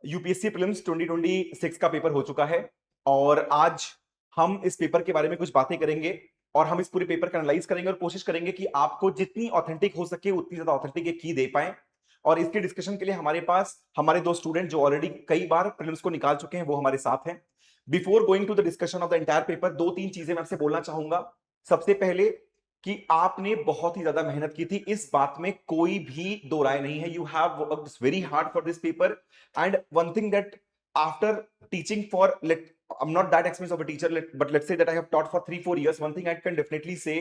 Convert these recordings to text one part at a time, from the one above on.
UPSC prelims 2026 का paper हो चुका है और आज हम इस पेपर के बारे में कुछ बातें करेंगे और हम इस पूरे पेपर का एनालाइज करेंगे और कोशिश करेंगे कि आपको जितनी ऑथेंटिक हो सके उतनी ज्यादा ऑथेंटिक एक की दे पाए। और इसके डिस्कशन के लिए हमारे पास हमारे दो स्टूडेंट जो ऑलरेडी कई बार प्रीलिम्स को निकाल चुके हैं वो हमारे साथ हैं। Before going to the discussion of the entire paper, दो तीन चीजें मैं आपसे बोलना चाहूंगा। सबसे पहले कि आपने बहुत ही ज्यादा मेहनत की थी, इस बात में कोई भी दो राय नहीं है। You have worked very hard for this paper and one thing that after teaching for I'm not that experienced of a teacher, but let's say that I have taught for 3-4 years, one thing I can definitely say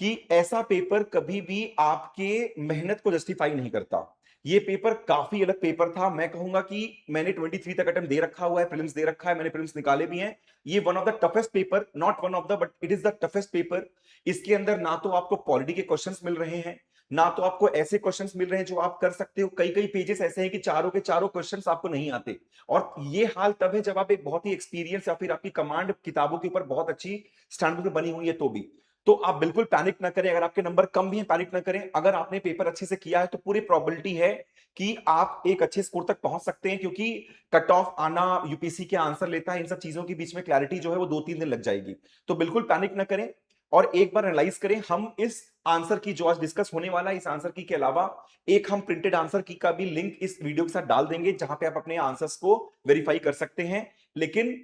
कि ऐसा paper कभी भी आपके मेहनत को justify नहीं करता। ये पेपर काफी अलग पेपर था। मैं कहूंगा कि मैंने 23 तक अटेम्प्ट दे रखा हुआ है, प्रीलिम्स दे रखा है, मैंने प्रीलिम्स निकाले भी हैं। ये one of the toughest paper, not one of the, but it is the toughest paper. इसके अंदर ना तो आपको पॉलिटी के क्वेश्चंस मिल रहे हैं, ना तो आपको ऐसे क्वेश्चंस मिल रहे हैं जो आप कर सकते हो। कई कई पेजेस ऐसे हैं कि चारों के चारों क्वेश्चंस आपको नहीं आते। और ये हाल तब है जब आप एक बहुत ही एक्सपीरियंस या फिर आपकी कमांड किताबों के ऊपर बहुत अच्छी स्टैंडर्ड पे बनी हुई है तो भी। तो आप बिल्कुल पैनिक ना करें, अगर आपके नंबर कम भी हैं पैनिक ना करें। अगर आपने पेपर अच्छे से किया है तो पूरी प्रोबेबिलिटी है कि आप एक अच्छे स्कोर तक पहुंच सकते हैं, क्योंकि कट ऑफ आना, यूपीएससी के आंसर लेता है, इन सब चीजों के बीच में क्लैरिटी जो है वो 2-3 दिन लग जाएगी। तो बिल्कुल पैनिक ना करें और एक बार एनालाइज करें। हम इस आंसर की जो आज डिस्कस होने वाला है, इस आंसर की के अलावा एक हम प्रिंटेड आंसर की का भी लिंक इस वीडियो के साथ डाल देंगे जहां पे आप अपने आंसर्स को वेरीफाई कर सकते हैं। लेकिन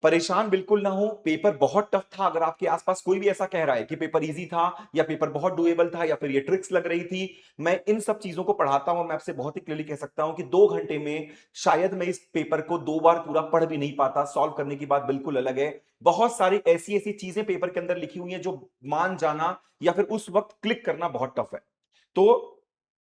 परेशान बिल्कुल ना हो, पेपर बहुत टफ था। अगर आपके आसपास कोई भी ऐसा कह रहा है कि पेपर इजी था या पेपर बहुत डुएबल था या फिर ये ट्रिक्स लग रही थी, मैं इन सब चीजों को पढ़ाता हूं। मैं आपसे बहुत ही क्लियरली कह सकता हूं कि 2 घंटे में शायद मैं इस पेपर को 2 बार पूरा पढ़ भी नहीं पाता। सॉल्व करने की बात बिल्कुल अलग है। बहुत सारी ऐसी ऐसी चीजें पेपर के अंदर लिखी हुई हैं जो मान जाना या फिर उस वक्त क्लिक करना बहुत टफ है। तो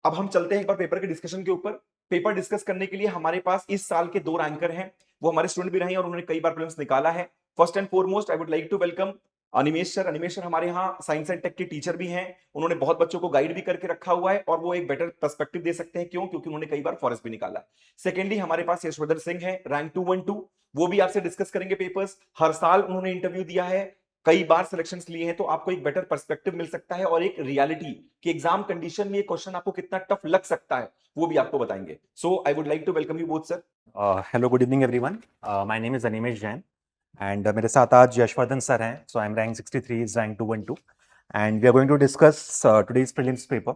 अब हम चलते हैं एक बार पेपर के डिस्कशन के ऊपर। पेपर डिस्कस करने के लिए हमारे पास इस साल के दो रैंकर हैं, वो हमारे स्टूडेंट भी रहे हैं और उन्होंने कई बार प्रीलिम्स निकाला है। First and foremost I would like to welcome Animesh sir. Animesh sir हमारे यहाँ साइंस एंड टेक के टीचर भी हैं, उन्होंने बहुत बच्चों को गाइड भी करके रखा हुआ है और वो एक बेटर पर्सपेक्टिव दे सकते हैं। क्यों? क्योंकि उन्होंने कई बार फॉरेस्ट भी निकाला है। सेकेंडली हमारे पास यशवर्धन सिंह है, रैंक 212, वो भी आपसे डिस्कस करेंगे पेपर्स। हर साल उन्होंने इंटरव्यू दिया है, कई बार सिलेक्शंस लिए हैं, तो आपको एक बेटर पर्सपेक्टिव मिल सकता है और एक रियलिटी कि एग्जाम कंडीशन में ये क्वेश्चन आपको कितना टफ लग सकता है वो भी आपको बताएंगे। So I would like to welcome you both sir. Hello, good evening everyone. My name is Animesh Jain and मेरे साथ आज यशवर्धन सर हैं। So I am rank 63, is rank 212 and we are going to discuss today's prelims paper.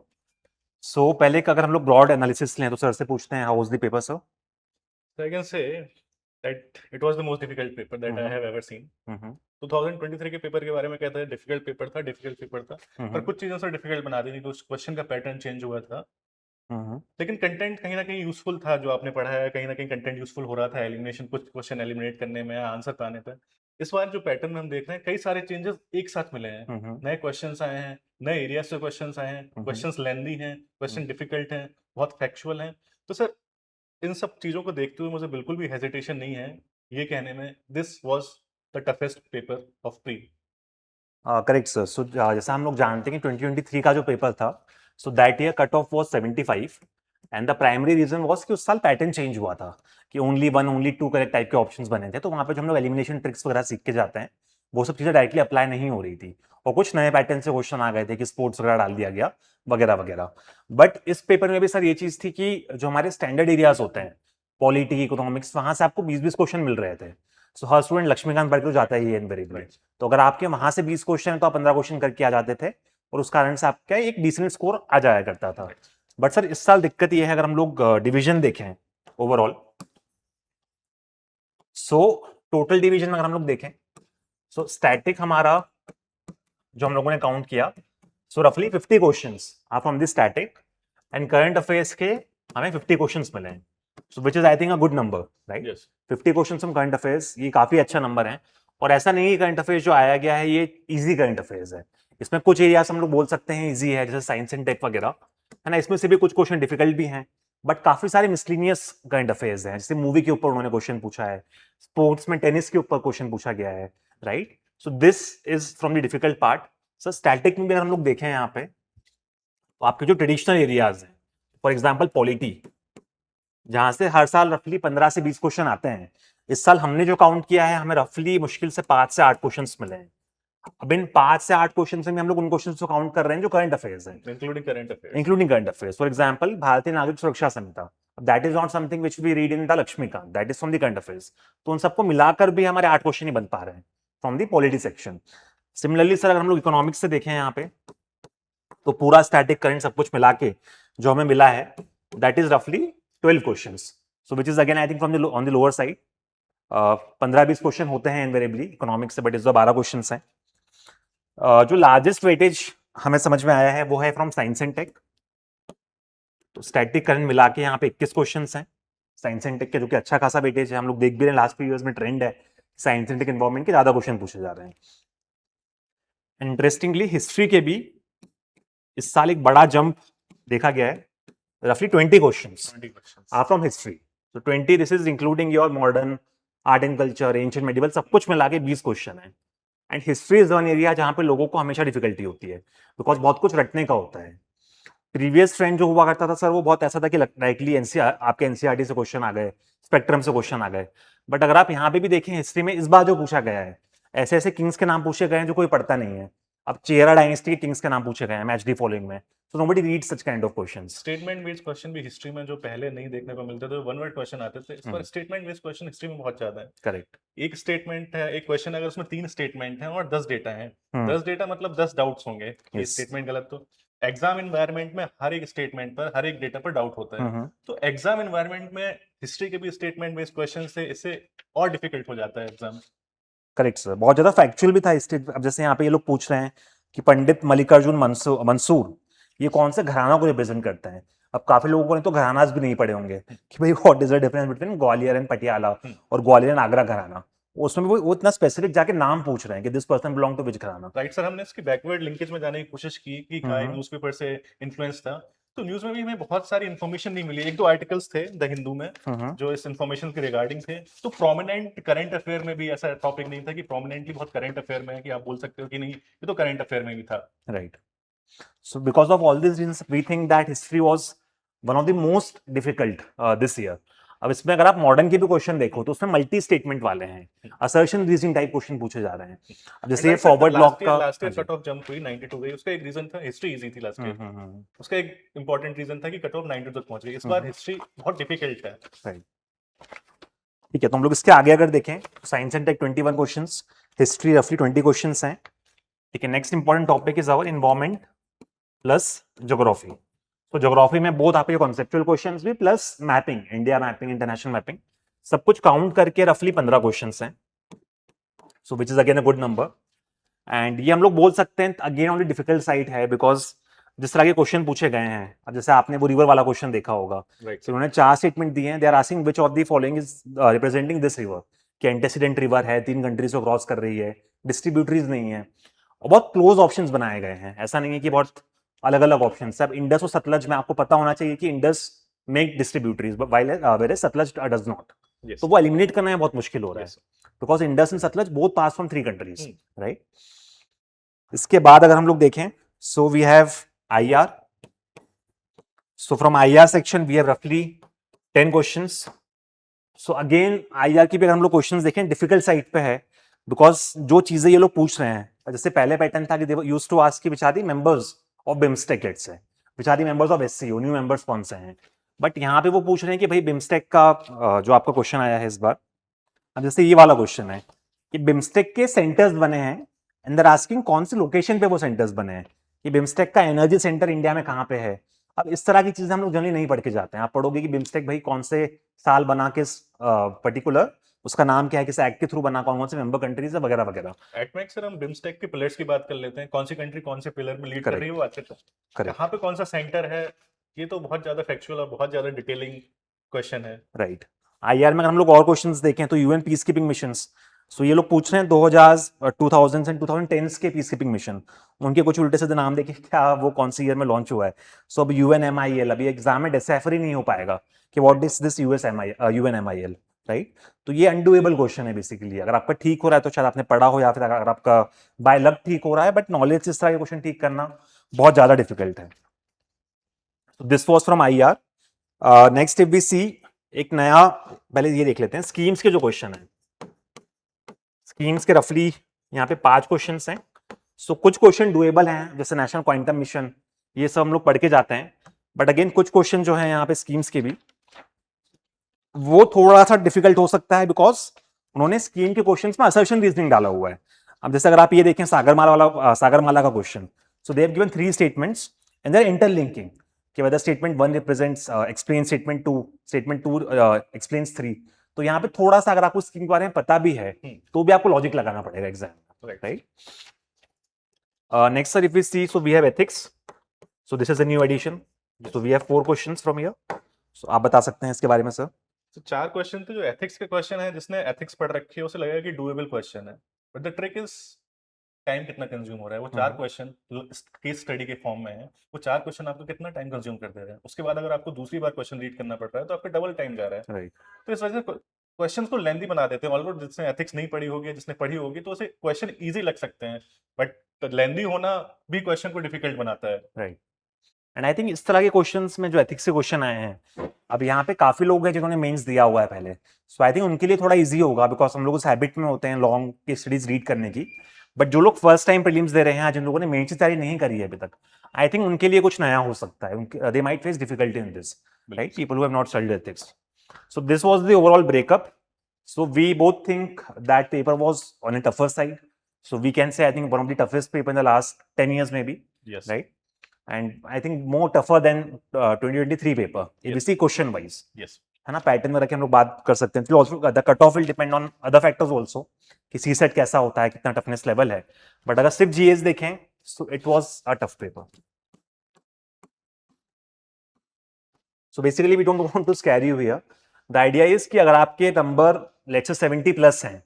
So पहले का अगर हम लोग broad analysis लें तो सर से पूछते हैं, how was the paper sir? So I can say that it was the most difficult paper that I have ever seen. 2023 के पेपर के बारे में कहता है डिफिकल्ट पेपर था, डिफिकल्ट पेपर था, पर कुछ चीज़ों से डिफिकल्ट बना दी थी, कुछ क्वेश्चन का पैटर्न चेंज हुआ था, लेकिन कंटेंट कहीं ना कहीं यूजफुल था। जो आपने पढ़ा है कहीं ना कहीं कंटेंट यूजफुल हो रहा था, एलिमिनेशन कुछ क्वेश्चन एलिमिनेट करने में, आंसर पाने पर। इस बार जो पैटर्न हम देख रहे हैं, कई सारे चेंजेस एक साथ मिले हैं। नए क्वेश्चंस आए हैं, नए एरिया से क्वेश्चंस आए हैं, क्वेश्चंस लेंदी हैं, क्वेश्चन डिफिकल्ट हैं, बहुत फैक्चुअल हैं। तो सर इन सब चीज़ों को देखते हुए मुझे बिल्कुल भी हेजिटेशन नहीं है ये कहने में this was the toughest paper of pre. Correct sir. So जैसा हम लोग जानते हैं कि 2023 का जो पेपर था, so that year cut off was 75 and the primary reason was कि उस साल पैटर्न चेंज हुआ था कि ओनली 1 ओनली 2 करेक्ट टाइप के ऑप्शंस बने थे। तो वहां पे जो हम लोग एलिमिनेशन ट्रिक्स वगैरह सीख के जाते हैं, वो सब चीजें डायरेक्टली अप्लाई नहीं हो रही थी और कुछ नए पैटर्न से क्वेश्चन आ गए थे कि स्पोर्ट्स वगैरह डाल दिया गया वगैरह वगैरह। बट इस पेपर में भी सर ये चीज थी कि जो हमारे स्टैंडर्ड एरियाज होते हैं, पॉलिटी, इकोनॉमिक्स, वहां से आपको 20-20 क्वेश्चन मिल रहे थे। सो हर स्टूडेंट लक्ष्मीकांत पढ़ के तो जाता ही है इनवेरिएबली। तो अगर आपके वहां से 20 क्वेश्चन है तो आप 15 क्वेश्चन करके आ जाते थे और उस कारण से आपका एक डिसेंट स्कोर आ जाया करता था। बट सर इस साल दिक्कत ये है, अगर हम लोग डिवीजन देखें ओवरऑल, सो टोटल डिवीजन अगर हम लोग देखें, सो स्टैटिक हमारा जो हम लोगों ने काउंट किया, सो रफली 50 questions are from this static and current affairs के हमें 50 क्वेश्चंस मिले हैं। So which is I think a good number, right? Yes. 50 questions from current affairs, ये काफी अच्छा नंबर है। और ऐसा नहीं है करंट अफेयर्स जो आया गया है ये इजी करंट अफेयर्स है। इसमें कुछ एरियाज हम लोग बोल सकते हैं इजी है, जैसे साइंस एंड टेक वगैरह, है ना। इसमें से भी कुछ क्वेश्चन डिफिकल्ट भी हैं, बट काफी सारे मिसलिनियस करंट अफेयर्स हैं। जैसे मूवी के ऊपर उन्होंने क्वेश्चन पूछा है, स्पोर्ट्स में टेनिस के ऊपर क्वेश्चन पूछा गया है, right? So this is from the difficult part. Sir static में भी अगर हम लोग देखें यहाँ पे, तो आपके जो ट्रेडिशनल एरियाज हैं, फॉर एग्जाम्पल पॉलिटी, जहां से हर साल रफली 15 से 20 क्वेश्चन आते हैं, इस साल हमने जो काउंट किया है हमें रफली मुश्किल से 5 से 8 क्वेश्चन मिले हैं। अब इन 5 से 8 क्वेश्चन में हम लोग उन क्वेश्चन को काउंट कर रहे हैं जो करंट अफेयर्स हैं, including current affairs. Including current affairs. For example Bharatiya Nagarik Suraksha Sanhita, that is not something which we read in the Laxmikanth, that is from the current affairs. तो उन सबको मिलाकर भी हमारे 8 क्वेश्चन ही बन पा रहे हैं from the polity section. Similarly sir अगर हम लोग इकोनॉमिक्स से देखें यहाँ पे, तो पूरा स्टैटिक करंट सब कुछ मिला के जो हमें मिला है दैट इज रफली 12 questions, so which is again I think from the on the lower side. 15-20 question होते हैं इनवेरिएबली इकोनॉमिक्स से, बट इस बार 12 क्वेश्चन हैं। जो लार्जेस्ट वेटेज हमें समझ में आया है वो है फ्रॉम साइंस एंड टेक। तो स्टैटिक करंट मिला के यहाँ पे 21 क्वेश्चन हैं साइंस एंड टेक के, जो कि अच्छा खासा वेटेज है। हम लोग देख भी रहे हैं लास्ट फ्यू ईयर्स में ट्रेंड है साइंस एंड टेक इन्वॉल्वमेंट के ज्यादा क्वेश्चन पूछे जा रहे हैं। इंटरेस्टिंगली हिस्ट्री के भी इस साल एक बड़ा जंप देखा गया है, रफली 20 questions 20 questions. Are from history. तो 20 this is including your modern art and culture, ancient medieval, सब कुछ मिला के 20 क्वेश्चन है। And history is one area जहां पे लोगों को हमेशा डिफिकल्टी होती है, बिकॉज बहुत कुछ रटने का होता है। प्रीवियस ट्रेंड जो हुआ करता था सर वो बहुत ऐसा था कि डायरेक्टली आपके एनसीईआरटी से क्वेश्चन आ गए, स्पेक्ट्रम से क्वेश्चन आ गए। बट अगर आप यहाँ पे भी देखें हिस्ट्री में इस बार जो पूछा गया है, ऐसे ऐसे किंग्स के नाम पूछे गए हैं जो कोई पढ़ता नहीं है। अब चेरा डायनेस्टी के किंग्स के नाम पूछे गए हैं मैच दी फॉलोइंग में, so nobody reads such kind of questions. Statement based question भी हिस्ट्री में जो पहले नहीं देखने को मिलते थे, वन वर्ड क्वेश्चन आते थे, इस बार स्टेटमेंट बेस्ड क्वेश्चन हिस्ट्री में बहुत ज्यादा है। करेक्ट। एक स्टेटमेंट है, एक क्वेश्चन अगर उसमें 3 स्टेटमेंट हैं और 10 डेटा हैं, 10 डेटा मतलब 10 डाउट्स होंगे कि Yes. स्टेटमेंट गलत। तो एग्जाम एनवायरनमेंट में हर एक स्टेटमेंट पर, हर एक डेटा पर डाउट होता है। तो एग्जाम एनवायरनमेंट में हिस्ट्री के भी स्टेटमेंट बेस्ड क्वेश्चन से इससे और डिफिकल्ट हो जाता है एग्जाम। करेक्ट सर, बहुत ज्यादा फैक्चुअल भी था हिस्ट्री। अब जैसे यहाँ पे ये लोग पूछ रहे हैं कि पंडित मल्लिकार्जुन मंसूर ये कौन से घराना को रिप्रेजेंट करते हैं। अब काफी लोगों ने तो घरानाज भी नहीं पढ़े होंगे कि भाई what is the difference between Gwalior and Patiala और ग्वालियर एंड आगरा घराना। उसमें भी वो इतना स्पेसिफिक जाके नाम पूछ रहे हैं कि दिस पर्सन बिलोंग टू विच घराना। राइट सर, हमने इसकी बैकवर्ड लिंकेज में जाने की कोशिश की कि काय न्यूज़पेपर से इन्फ्लुएंस था। तो न्यूज़ में भी हमें बहुत सारी इन्फॉर्मेशन नहीं मिली। 1-2 आर्टिकल्स थे द हिंदू में जो इस इन्फॉर्मेशन के रिगार्डिंग थे। तो प्रोमिनेंट करंट अफेयर में भी ऐसा टॉपिक नहीं था कि प्रोमिनेंटली बहुत करंट अफेयर में है कि आप बोल सकते हो कि नहीं ये तो करंट अफेयर में भी था। Right. So because of all this reasons we think that history was one of the most difficult this year. अब इसमें अगर आप मॉडर्न के भी क्वेश्चन देखो तो उसमें मल्टी स्टेटमेंट वाले हैं, असर्शन रीजनिंग टाइप क्वेश्चन पूछे जा रहे हैं। अब जैसे ये फॉरवर्ड ब्लॉक का last year cut of jump हुई 92 गई, उसका एक रीजन था हिस्ट्री इजी थी लास्ट ईयर। उसका एक इंपॉर्टेंट रीजन था कि कट ऑफ 92 तक पहुंच गई। इस बार हिस्ट्री बहुत डिफिकल्ट है। राइट। ठीक है, तो हम लोग इसके आगे अगर देखें science and tech 21 questions, history रफली 20 क्वेश्चंस हैं। ठीक है, next important topic is our environment plus geography. तो ज्योग्राफी में बोथ आपके कॉन्सेप्चुअल क्वेश्चंस भी plus mapping, India mapping, international mapping, सब कुछ काउंट करके रफली 15 क्वेश्चंस हैं। So which is again a good number. And ये हम लोग बोल सकते हैं again on the difficult side है, बिकॉज जिस तरह के क्वेश्चन पूछे गए हैं, अब जैसे आपने वो रिवर वाला क्वेश्चन देखा होगा, तो उन्होंने 4 स्टेटमेंट दिए हैं। They are asking which of the following is representing this river, कि एंटेसिडेंट रिवर है, 3 कंट्रीज को क्रॉस कर रही है, डिस्ट्रीब्यूटरीज नहीं है, और बहुत क्लोज ऑप्शंस बनाए गए हैं। ऐसा नहीं है कि बहुत अलग अलग ऑप्शन। अब इंडस और सतलज में आपको पता होना चाहिए कि Indus make distributaries while Sutlej does not. तो वो एलिमिनेट करना बहुत मुश्किल हो रहा है, because Indus and Sutlej both pass from 3 countries, right. इसके बाद अगर हम लोग देखें, so we have IR. So from IR section we have roughly 10 questions. So again IR की भी अगर हम लोग क्वेश्चंस देखें डिफिकल्ट साइड पे है, बिकॉज जो चीजें ये लोग पूछ रहे हैं, जैसे पहले पैटर्न था कि दे यूज्ड टू आस्क कि विच members of BIMSTEC, let's say which members of SCO, new members कौन से हैं। बट यहाँ पे वो पूछ रहे हैं कि भाई बिम्स्टेक का जो आपका क्वेश्चन आया है इस बार, अब जैसे ये वाला क्वेश्चन है कि बिम्स्टेक के सेंटर्स बने हैं एंड दे आर आस्किंग कौन से लोकेशन पे वो सेंटर्स बने हैं, कि बिम्स्टेक का एनर्जी सेंटर इंडिया में कहाँ पे है। अब इस तरह की चीजें हम लोग जनरली नहीं पढ़ के जाते हैं। आप पढ़ोगे कि बिम्स्टेक भाई कौन से साल बना, किस पर्टिकुलर उसका नाम क्या है, किस एक्ट के थ्रू बना, कौन कौन से मेंबर कंट्रीज है, वगैरह वगैरह। एटमेक्स सर हम बिम्स्टेक के पिलर्स की बात कर लेते हैं, कौन सी कंट्री कौन से पिलर में लीड कर रही है वो बात करते हैं, कहाँ पे कौन सा सेंटर है। ये तो बहुत ज्यादा फैक्चुअल और बहुत ज्यादा डिटेलिंग क्वेश्चन है, राइट। IR में अगर हम लोग और क्वेश्चंस देखें तो यूएन पीस कीपिंग मिशंस, सो ये लोग पूछ रहे हैं 2000 एंड 2010 के पीस कीपिंग मिशन, उनके कुछ उल्टे सीधे नाम देखे क्या वो कौन सी ईयर में लॉन्च हुआ है। सो अब UNMIL, अभी एग्जाम में डिसाइफर ही नहीं हो पाएगा कि what is this UNMIL, right. तो ये अनडूएबल क्वेश्चन है बेसिकली। अगर आपका ठीक हो रहा है तो शायद आपने पढ़ा हो, या फिर अगर आपका बाय लक ठीक हो रहा है, बट नॉलेज से इस तरह के क्वेश्चन ठीक करना बहुत ज्यादा डिफिकल्ट है। This was from IR। Next if we see, एक नया, पहले ये देख लेते हैं स्कीम्स के जो क्वेश्चन है। स्कीम्स के रफली यहाँ पे 5 क्वेश्चंस हैं। सो कुछ क्वेश्चन डुएबल हैं, जैसे नेशनल क्वांटम मिशन, ये सब हम लोग पढ़ के जाते हैं। बट अगेन कुछ क्वेश्चन जो है यहाँ पे स्कीम्स के भी वो थोड़ा सा डिफिकल्ट हो सकता है बिकॉज उन्होंने स्कीम के क्वेश्चंस में असर्शन रीजनिंग डाला हुआ है। अब जैसे अगर आप ये देखें सागरमाला का question, so they have given 3 statements and they are interlinking कि whether statement 1 represents explain statement 2 explains 3। तो यहाँ पे थोड़ा सा अगर आपको स्कीम के बारे में पता भी है तो भी आपको लॉजिक लगाना पड़ेगा एग्जाम में, right? Next, sir, if we see, so we have ethics. So this is a new addition. So we have 4 questions from here. So आप बता सकते हैं इसके बारे में सर? तो 4 क्वेश्चन थे जो एथिक्स के क्वेश्चन है, जिसने एथिक्स पढ़ रखी है उसे लगेगा कि डूएबल क्वेश्चन है, but the trick is time कितना कंज्यूम हो रहा है। वो 4 क्वेश्चन केस स्टडी के फॉर्म में है, वो 4 क्वेश्चन आपको कितना टाइम कंज्यूम कर दे रहे हैं। उसके बाद अगर आपको दूसरी बार क्वेश्चन रीड करना पड़ रहा है तो आपका डबल टाइम जा रहा है, राइट। तो इस वजह से क्वेश्चन को लेंथी बना देते हैं। ऑलरेडी जिसने एथिक्स नहीं पढ़ी होगी, जिसने पढ़ी होगी, तो उसे क्वेश्चन इजी लग सकते हैं, बट लेंथी होना भी क्वेश्चन को डिफिकल्ट बनाता है। राइट। एंड आई थिंक इस तरह के क्वेश्चंस में जो एथिक्स के क्वेश्चन आए हैं, अब यहाँ पे काफी लोग हैं जिन्होंने मेंस दिया हुआ है पहले, सो आई थिंक उनके लिए थोड़ा इजी होगा बिकॉज हम लोग उस हैबिट में होते हैं लॉन्ग की स्टडीज रीड करने की। बट जो लोग फर्स्ट टाइम प्रीलिम्स दे रहे हैं, जिन लोगों ने मेंस की तैयारी नहीं करी है अभी तक, आई थिंक उनके लिए कुछ नया हो सकता है। They might face difficulty in this, right? People who have not studied ethics. So this was the overall breakup. So we both think that paper was on a tougher side. So we can say I think one of the toughest paper in the last 10 years maybe. Yes. Right? And I think more tougher than 2023 paper. If we see question wise. Yes. है ना, pattern में रख के हम लोग बात कर सकते हैं। Also the cutoff will depend on other factors also कि CSET कैसा होता है, कितना टफनेस लेवल है। बट अगर सिर्फ GS देखें so it was a tough paper. So basically we don't want to scare you here. The idea is कि अगर आपके नंबर लेट्स से 70 प्लस हैं,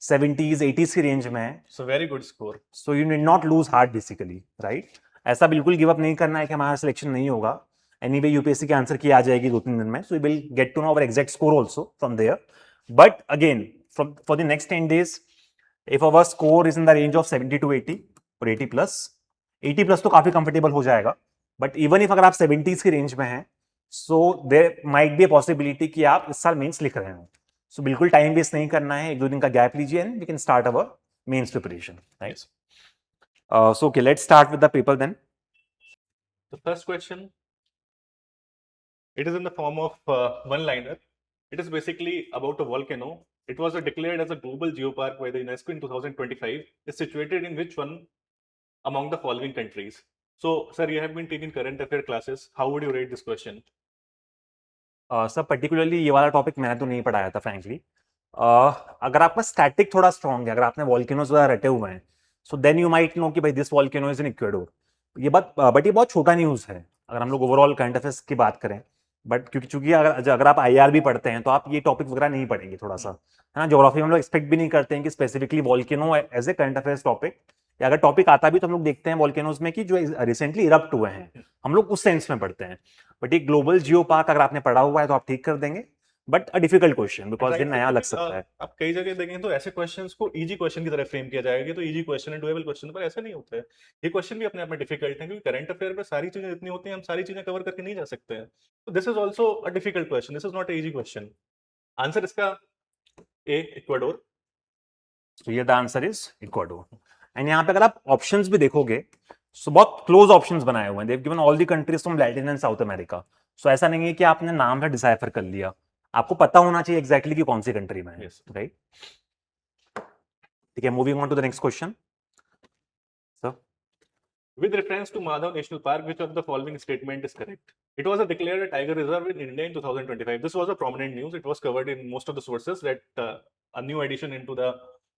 70s 80s की रेंज में है, so very good score, so you need not lose heart basically, right? ऐसा बिल्कुल give up नहीं करना है कि हमारा सिलेक्शन नहीं होगा। एनीवे यूपीएससी के आंसर की आ जाएगी 2-3 दिन में, so we will get to know our exact score also from there. But again for the next 10 days if our score is in the range of 70 to 80 और 80 plus तो काफी comfortable हो जाएगा। बट इवन इफ अगर आप 70s की range में हैं, so there might be a possibility कि आप इस साल मेंस लिख रहे हो। सो बिल्कुल टाइम वेस्ट नहीं करना है, 1-2 दिन का गैप लीजिए and we can start our mains preparation, right? So okay, let's start with the paper then. The first question, it is in the form of one liner. It is basically about a volcano. It was declared as a global geopark by the UNESCO in 2025. It's situated in which one among the following countries? So, sir, you have been taking current affair classes. How would you rate this question? Sir particularly ये वाला topic मैंने तो नहीं पढ़ाया था frankly. अगर आपका static थोड़ा स्ट्रॉन्ग है, अगर आपने वॉल्केनोज वगैरह रटे हुए हैं, so then you might know कि भाई this volcano is in Ecuador. ये बात बट ये बहुत छोटा न्यूज़ है अगर हम लोग ओवरऑल करंट अफेयर्स की बात करें। बट क्योंकि अगर आप IR भी पढ़ते हैं तो आप ये टॉपिक वगैरह नहीं पढ़ेंगे थोड़ा सा, है ना? ज्योग्राफी में हम लोग एक्सपेक्ट भी नहीं करते हैं कि specifically volcano as a current affairs topic, या अगर टॉपिक आता भी तो हम लोग देखते हैं वॉल्केनोज में कि जो रिसेंटली इरप्ट हुए हैं, हम लोग उस सेंस में पढ़ते हैं। बट ये ग्लोबल जियो पार्क अगर आपने पढ़ा हुआ है तो आप ठीक कर देंगे, but a difficult question because ये नया लग सकता है। आप कई जगह देखें तो ऐसे क्वेश्चंस को इजी क्वेश्चन की तरह फ्रेम किया जाएगा कि तो इजी क्वेश्चन है, डुएबल क्वेश्चन, पर ऐसा नहीं होता है। ये क्वेश्चन भी अपने आप में डिफिकल्ट है क्योंकि करंट अफेयर में सारी चीजें इतनी होती हैं, हम सारी चीजें कवर करके नहीं जा सकते हैं। तो this is also a difficult question, this is not a easy question. Answer इसका ए, इक्वाडोर। तो ये the answer is Ecuador. And यहाँ पे अगर आप ऑप्शंस भी देखोगे सो बहुत क्लोज ऑप्शंस बनाए हुए हैं। They have given all the countries from Latin and South America. So ऐसा नहीं है कि आपने नाम से डिसाइफर कर लिया, आपको पता होना चाहिए एग्जैक्टली कि कौन सी कंट्री में है, राइट? ठीक है, moving on to the next question. Sir, With reference to Madhav National Park, which of the following statement is correct? It was declared a tiger reserve in India in 2025. This was a prominent news. It was covered in most of the sources that a new addition into the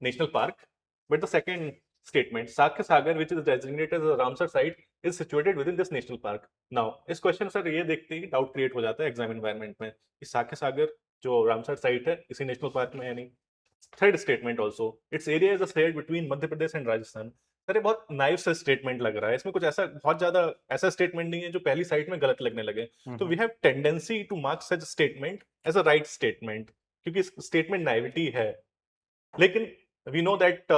national park. But the second statement, Sakya Sagar, which is designated as a Ramsar site, is situated within this national park. Now, इस question sir ये देखते ही doubt create हो जाता है exam environment में कि साक्य सागर जो Ramsar site है इसी नेशनल पार्क में है नहीं। Third statement also, it's area is a shared between Madhya Pradesh and Rajasthan. अरे बहुत नाइव सा स्टेटमेंट लग रहा है, इसमें कुछ ऐसा बहुत ज्यादा ऐसा स्टेटमेंट नहीं है जो पहली साइट में गलत लगने लगे। तो we have tendency to mark such statement as a right statement क्योंकि स्टेटमेंट नाइविटी है। लेकिन we know that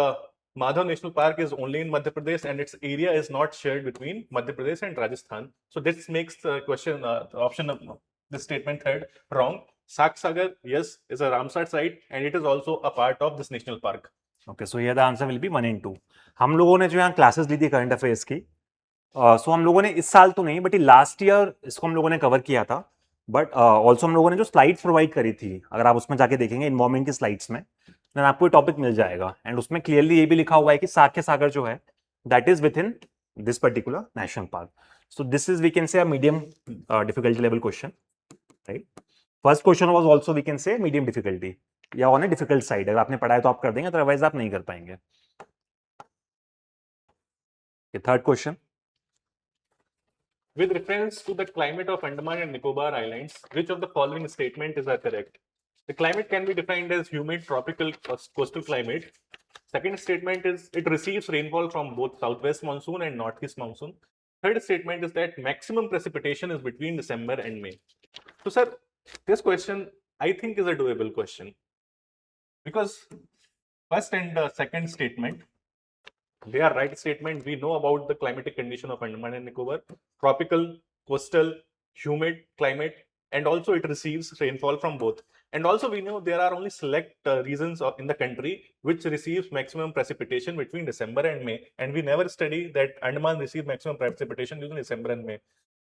Madhav National Park is only in Madhya Pradesh and its area is not shared between Madhya Pradesh and Rajasthan. So this makes the question, the option of the statement third wrong. Sakya Sagar, yes, is a Ramsar site and it is also a part of this national park. Okay, so ये the answer will be 1 and 2। हम लोगों ने जो यहाँ classes ली थी current affairs की, सो हम लोगों ने इस साल तो नहीं बट लास्ट ईयर इसको हम लोगों ने कवर किया था। बट ऑल्सो हम लोगों ने जो स्लाइड्स प्रोवाइड करी थी, अगर आप उसमें जाके देखेंगे इन्वायरमेंट की स्लाइड्स में, देन आपको ये टॉपिक मिल जाएगा। एंड उसमें क्लियरली ये भी लिखा हुआ है कि साक्य सागर जो है that is within this particular national park. So this is we can say a medium difficulty level question, right. First question was also we can say medium difficulty या ऑन ए डिफिकल्ट साइड। अगर आपने पढ़ा है तो आप कर देंगे, otherwise आप नहीं कर पाएंगे। Third question, With reference to the climate of Andaman and Nicobar Islands, which of the following statement is correct? The climate can be defined as humid tropical coastal climate. Second statement is it receives rainfall from both southwest monsoon and northeast monsoon. Third statement is that maximum precipitation is between December and May. So, sir, this question I think is a doable question because first and second statement, they are right statement. We know about the climatic condition of Andaman and Nicobar: tropical, coastal, humid climate, and also it receives rainfall from both. And also we know there are only select regions in the country which receives maximum precipitation between December and May, and we never study that Andaman receives maximum precipitation between December and May.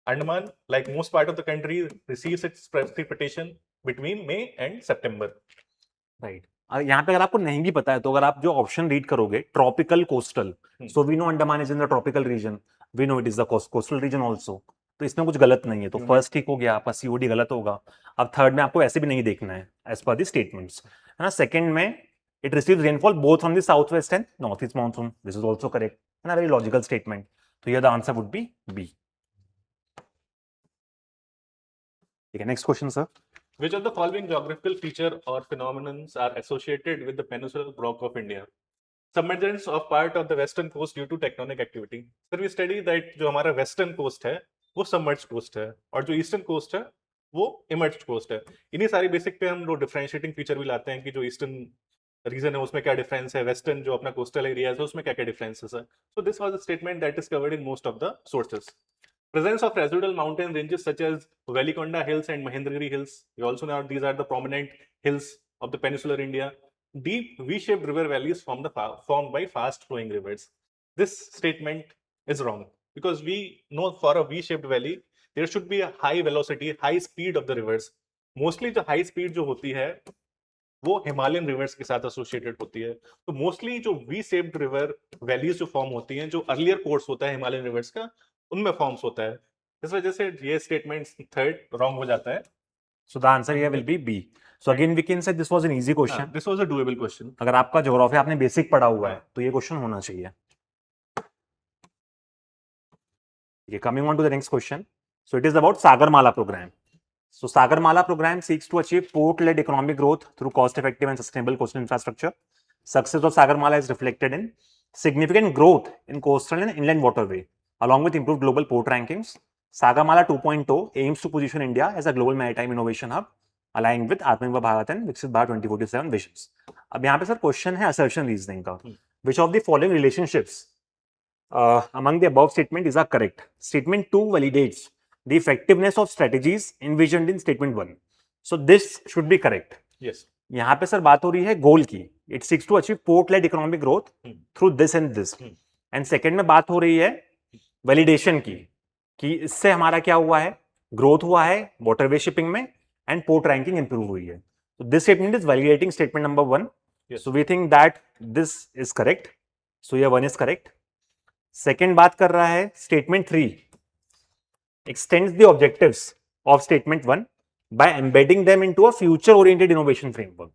Andaman, like most part of the country, receives its precipitation between May and September. Right. यहाँ पे अगर आपको नहीं भी पता है तो अगर आप जो ऑप्शन रीड करोगे, tropical coastal, so we know Andaman is in the tropical region, we know it is the coastal region also, तो इसमें कुछ गलत नहीं है। तो फर्स्ट ठीक हो गया, आपका सीओडी गलत होगा। अब थर्ड में आपको ऐसे भी नहीं देखना है एज पर द स्टेटमेंट्स, है ना। सेकंड में it receives rainfall both from the south west and north east monsoon, this is also correct, है ना, वेरी लॉजिकल स्टेटमेंट। तो here the answer would be B. ठीक है, next question sir. Which of the following geographical feature or phenomenons are associated with the peninsular block of India? Submergence of part of the western coast due to tectonic activity. Sir, we study that जो हमारा western coast है वो submerged coast है और जो eastern coast है वो immersed coast है। इन्हीं सारी बेसिक पे हम लोग डिफरेंशिएटिंग फीचर भी लाते हैं कि जो ईस्टर्न रीजन है उसमें क्या डिफरेंस है, वेस्टर्न जो अपना कोस्टल एरिया है उसमें क्या क्या डिफरेंसेस है। सो this was a statement that is covered in most of the sources. Presence of residual mountain ranges such as Velikonda Hills and Mahendragiri Hills. We also know these are the prominent hills of the peninsular India. Deep V-shaped river valleys formed by fast-flowing rivers. This statement is wrong because we know for a V-shaped valley there should be a high velocity, high speed of the rivers. Mostly the high speed जो होती है वो Himalayan reverse के साथ associated होती है। तो mostly जो वी शेप्ड रिवर वैलीज जो फॉर्म होती हैं, जो अर्लियर कोर्स होता है हिमालयन रिवर्स का, उनमें फॉर्म्स होता है। इस वजह से ये स्टेटमेंट थर्ड रॉन्ग हो जाता है। So the answer here will be B. So again we can say this was an easy question, this was a doable question. अगर आपका ज्योग्राफी आपने बेसिक पढ़ा हुआ है तो ये क्वेश्चन होना चाहिए। Coming on to the next question, so it is about Sagarmala programme. So Sagarmala program seeks to achieve port-led economic growth through cost-effective and sustainable coastal infrastructure. Success of Sagarmala is reflected in significant growth in coastal and inland waterway, along with improved global port rankings. Sagarmala 2.0 aims to position India as a global maritime innovation hub, aligned with Atmanirbhar Bharat and Viksit Bharat 2047 visions. अब यहाँ पे sir question है assertion reasoning का, which of the following relationships among the above statement is correct? Statement 2 validates the effectiveness of strategies envisioned in statement 1. So this should be correct. Yes. यहाँ पे sir बात हो रही है गोल की, it seeks to achieve port-led economic growth through this and this. And second में बात हो रही है validation की, कि इससे हमारा क्या हुआ है, ग्रोथ हुआ है waterway shipping में and port ranking improve हुई है. So this statement is validating statement number 1. Yes. So we think that this is correct. So here 1 is correct. Second बात कर रहा है statement 3 extends the objectives of statement 1 by embedding them into a future oriented innovation framework.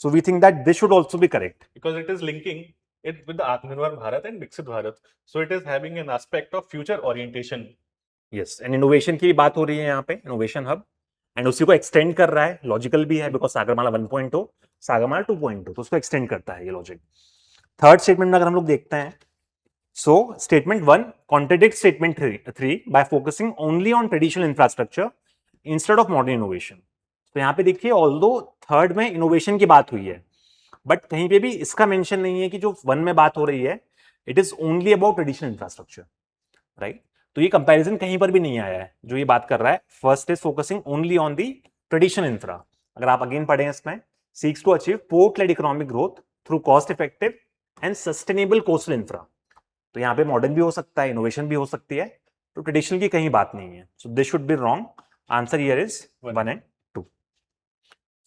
So we think that this should also be correct because it is linking it with the Atmanirbhar Bharat and Viksit Bharat, so it is having an aspect of future orientation. yes, and innovation की बात हो रही है यहाँ पे, innovation hub, and उसी को extend कर रहा है, logical भी है because सागरमाला 1.0 सागरमाला 2.0, तो उसको extend करता है ये logic. थर्ड स्टेटमेंट में अगर हम लोग देखते हैं, so statement 1 contradicts statement 3 by focusing only on traditional infrastructure instead of modern innovation. तो यहाँ पे देखिए although थर्ड में innovation की बात हुई है, बट कहीं पे भी इसका मेंशन नहीं है कि जो 1 में बात हो रही है it is only about traditional infrastructure, right? तो ये कंपैरिजन कहीं पर भी नहीं आया है जो ये बात कर रहा है। First is focusing only on the traditional infra. अगर आप अगेन पढ़ें इसमें, seeks to achieve port led economic growth through cost effective and sustainable coastal infra. तो यहाँ पे मॉडर्न भी हो सकता है, इनोवेशन भी हो सकती है, तो ट्रेडिशनल की कहीं बात नहीं है। So this should be wrong. Answer here is One 1 and 2.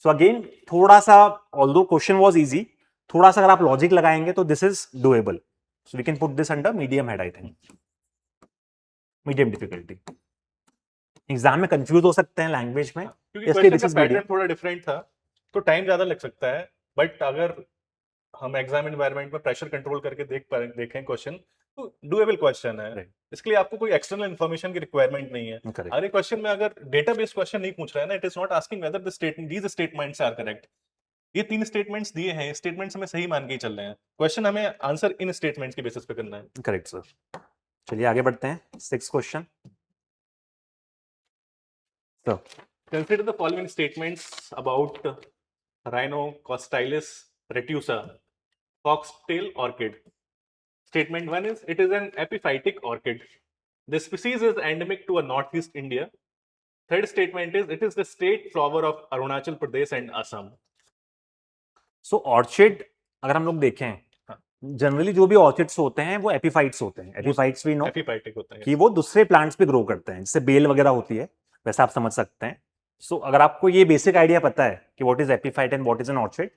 So again थोड़ा सा, ऑल्दो क्वेश्चन वाज इजी, थोड़ा सा अगर आप लॉजिक लगाएंगे तो this is doable. So we can put this under medium head, I think medium difficulty. Exam में confuse हो सकते हैं लैंग्वेज में, क्योंकि इसलिए क्वेश्चन दिस का इज मीडियम. पैटर्न थोड़ा डिफरेंट था तो टाइम ज्यादा लग सकता है, बट अगर हम एग्जाम एनवायरनमेंट में प्रेशर कंट्रोल करके देखें क्वेश्चन, तो डुएबल क्वेश्चन है. Right. इसके लिए आपको कोई एक्सटर्नल इन्फॉर्मेशन की रिक्वायरमेंट नहीं है. करेक्ट. अरे क्वेश्चन में अगर डेटा बेस्ड क्वेश्चन नहीं पूछ रहा है ना, it is not asking whether these statements are correct. ये 3 स्टेटमेंट्स दिए हैं, स्टेटमेंट्स हमें सही मान के ही चल रहे हैं. क्वेश्चन हमें आंसर इन स्टेटमेंट्स के बेसिस पे करना है. Correct sir. चलिए आगे बढ़ते हैं. 6th question. So, Consider the following statements about Rhinocostylis retusa, foxtail orchid. Statement 1 is, it is an epiphytic orchid. The species is endemic to a northeast India. Third statement is, it is the state flower of Arunachal Pradesh and Assam. So orchid अगर हम लोग देखें, generally जो भी orchids होते हैं वो epiphytes होते हैं. एपिफाइट्स भी नो Epiphytic होता है. कि वो दूसरे प्लांट्स पे ग्रो करते हैं, जैसे बेल वगैरह होती है, वैसा आप समझ सकते हैं. सो अगर आपको ये बेसिक आइडिया पता है कि what is epiphyte and what is an orchid,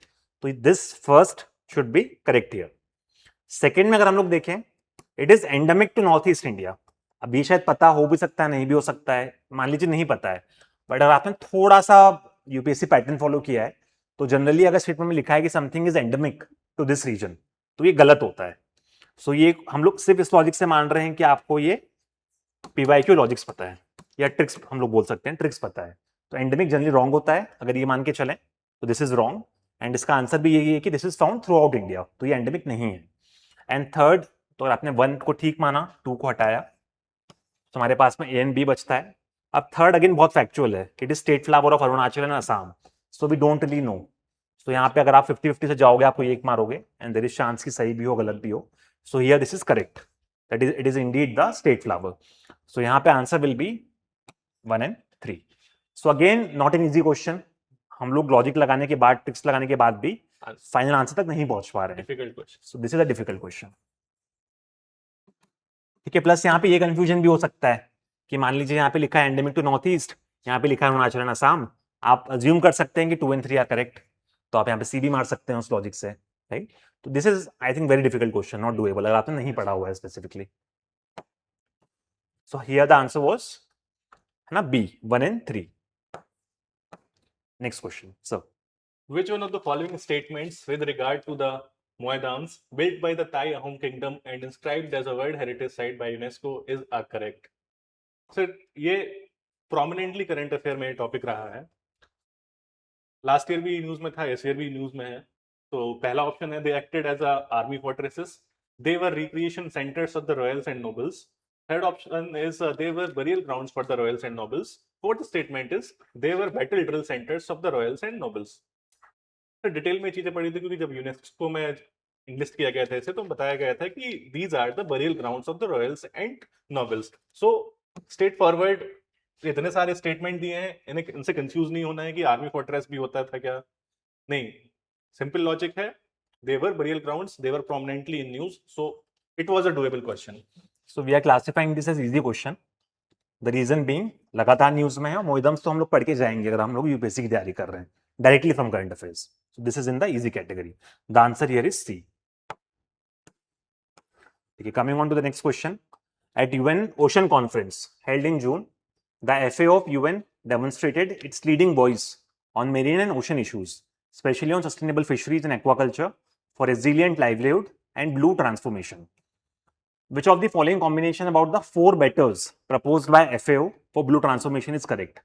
तो this first should be correct here. Second में अगर हम लोग देखें, it is endemic to North East India. अब ये शायद पता हो भी सकता है, नहीं भी हो सकता है, मान लीजिए नहीं पता है, बट अगर आपने थोड़ा सा यूपीएससी पैटर्न फॉलो किया है तो जनरली अगर स्टेटमेंट में लिखा है कि something is endemic to this region, तो ये गलत होता है. सो ये हम लोग सिर्फ इस लॉजिक से मान रहे हैं कि आपको ये पीवाईक्यू लॉजिक्स पता है, या ट्रिक्स हम लोग बोल सकते हैं, ट्रिक्स पता है. तो एंडेमिक जनरली रॉन्ग होता है, अगर ये मान के चलें तो दिस इज रॉन्ग. एंड इसका आंसर भी यही है कि this is found through out India, तो ये एंडेमिक नहीं है. एंड थर्ड, तो अगर आपने 1 को ठीक माना, 2 को हटाया, तो हमारे पास में ए एंड बी बचता है. अब थर्ड अगेन बहुत फैक्चुअल है, it is state flower of Arunachal and Assam. So we don't really know. तो यहाँ पे अगर आप 50-50 से जाओगे, आपको एक मारोगे, एंड देयर इज चांस कि सही भी हो गलत भी हो. So here this is correct, that is it is indeed the state flower. So यहाँ पे answer will be 1 and 3. So again not an easy question. हम लोग लॉजिक लगाने के बाद, ट्रिक्स लगाने के बाद भी फाइनल आंसर तक नहीं पहुंच पा रहे हैं. Difficult question. So this is a difficult question. ठीक है. प्लस यहाँ पे ये कंफ्यूजन भी हो सकता है कि मान लीजिए यहाँ पे लिखा है एंडेमिक टू नॉर्थ ईस्ट, यहाँ पे लिखा है अरुणाचल एंड असम. आप अज्यूम कर सकते हैं कि 2 and 3 आर करेक्ट, तो आप यहाँ पे सी भी मार सकते हैं उस लॉजिक से, राइट. तो this is I think very difficult question, not doable, अगर आपने नहीं पढ़ा हुआ है specifically. So here the answer was, है ना, B, 1 and 3. Next question. So Which one of the following statements with regard to the Moedans built by the Thai Ahom Kingdom and inscribed as a World Heritage Site by UNESCO is correct? Sir, ये prominently current affair में topic रहा है. Last year भी news में था, इस year भी news में है. तो पहला ऑप्शन है, they acted as a army fortresses. They were recreation centers of the royals and nobles. Third option is they were burial grounds for the royals and nobles. Fourth statement is they were battle drill centers of the royals and nobles. Detail में चीजें पढ़ी थी, क्योंकि जब UNESCO में इंलिस्ट किया गया था इसे, तो बताया गया था कि these are the burial grounds of the royals and nobles. So straight forward इतने सारे स्टेटमेंट दिए हैं, इन्हें इनसे कंफ्यूज नहीं होना है कि आर्मी फोर्ट्रेस भी होता था क्या. नहीं, सिंपल लॉजिक है. They were burial grounds, they were prominently in news, so it was a doable question. So we are classifying this as easy question. The reason being लगातार न्यूज में है, मोइदम्स तो हम लोग पढ़ के जाएंगे अगर हम लोग यूपीएससी की तैयारी कर रहे हैं, directly from current affairs. So this is in the easy category. The answer here is C. Okay, coming on to the next question. At UN Ocean Conference held in June, the FAO of UN demonstrated its leading voice on marine and ocean issues, especially on sustainable fisheries and aquaculture for resilient livelihood and blue transformation. Which of the following combination about the 4 betters proposed by FAO for blue transformation is correct?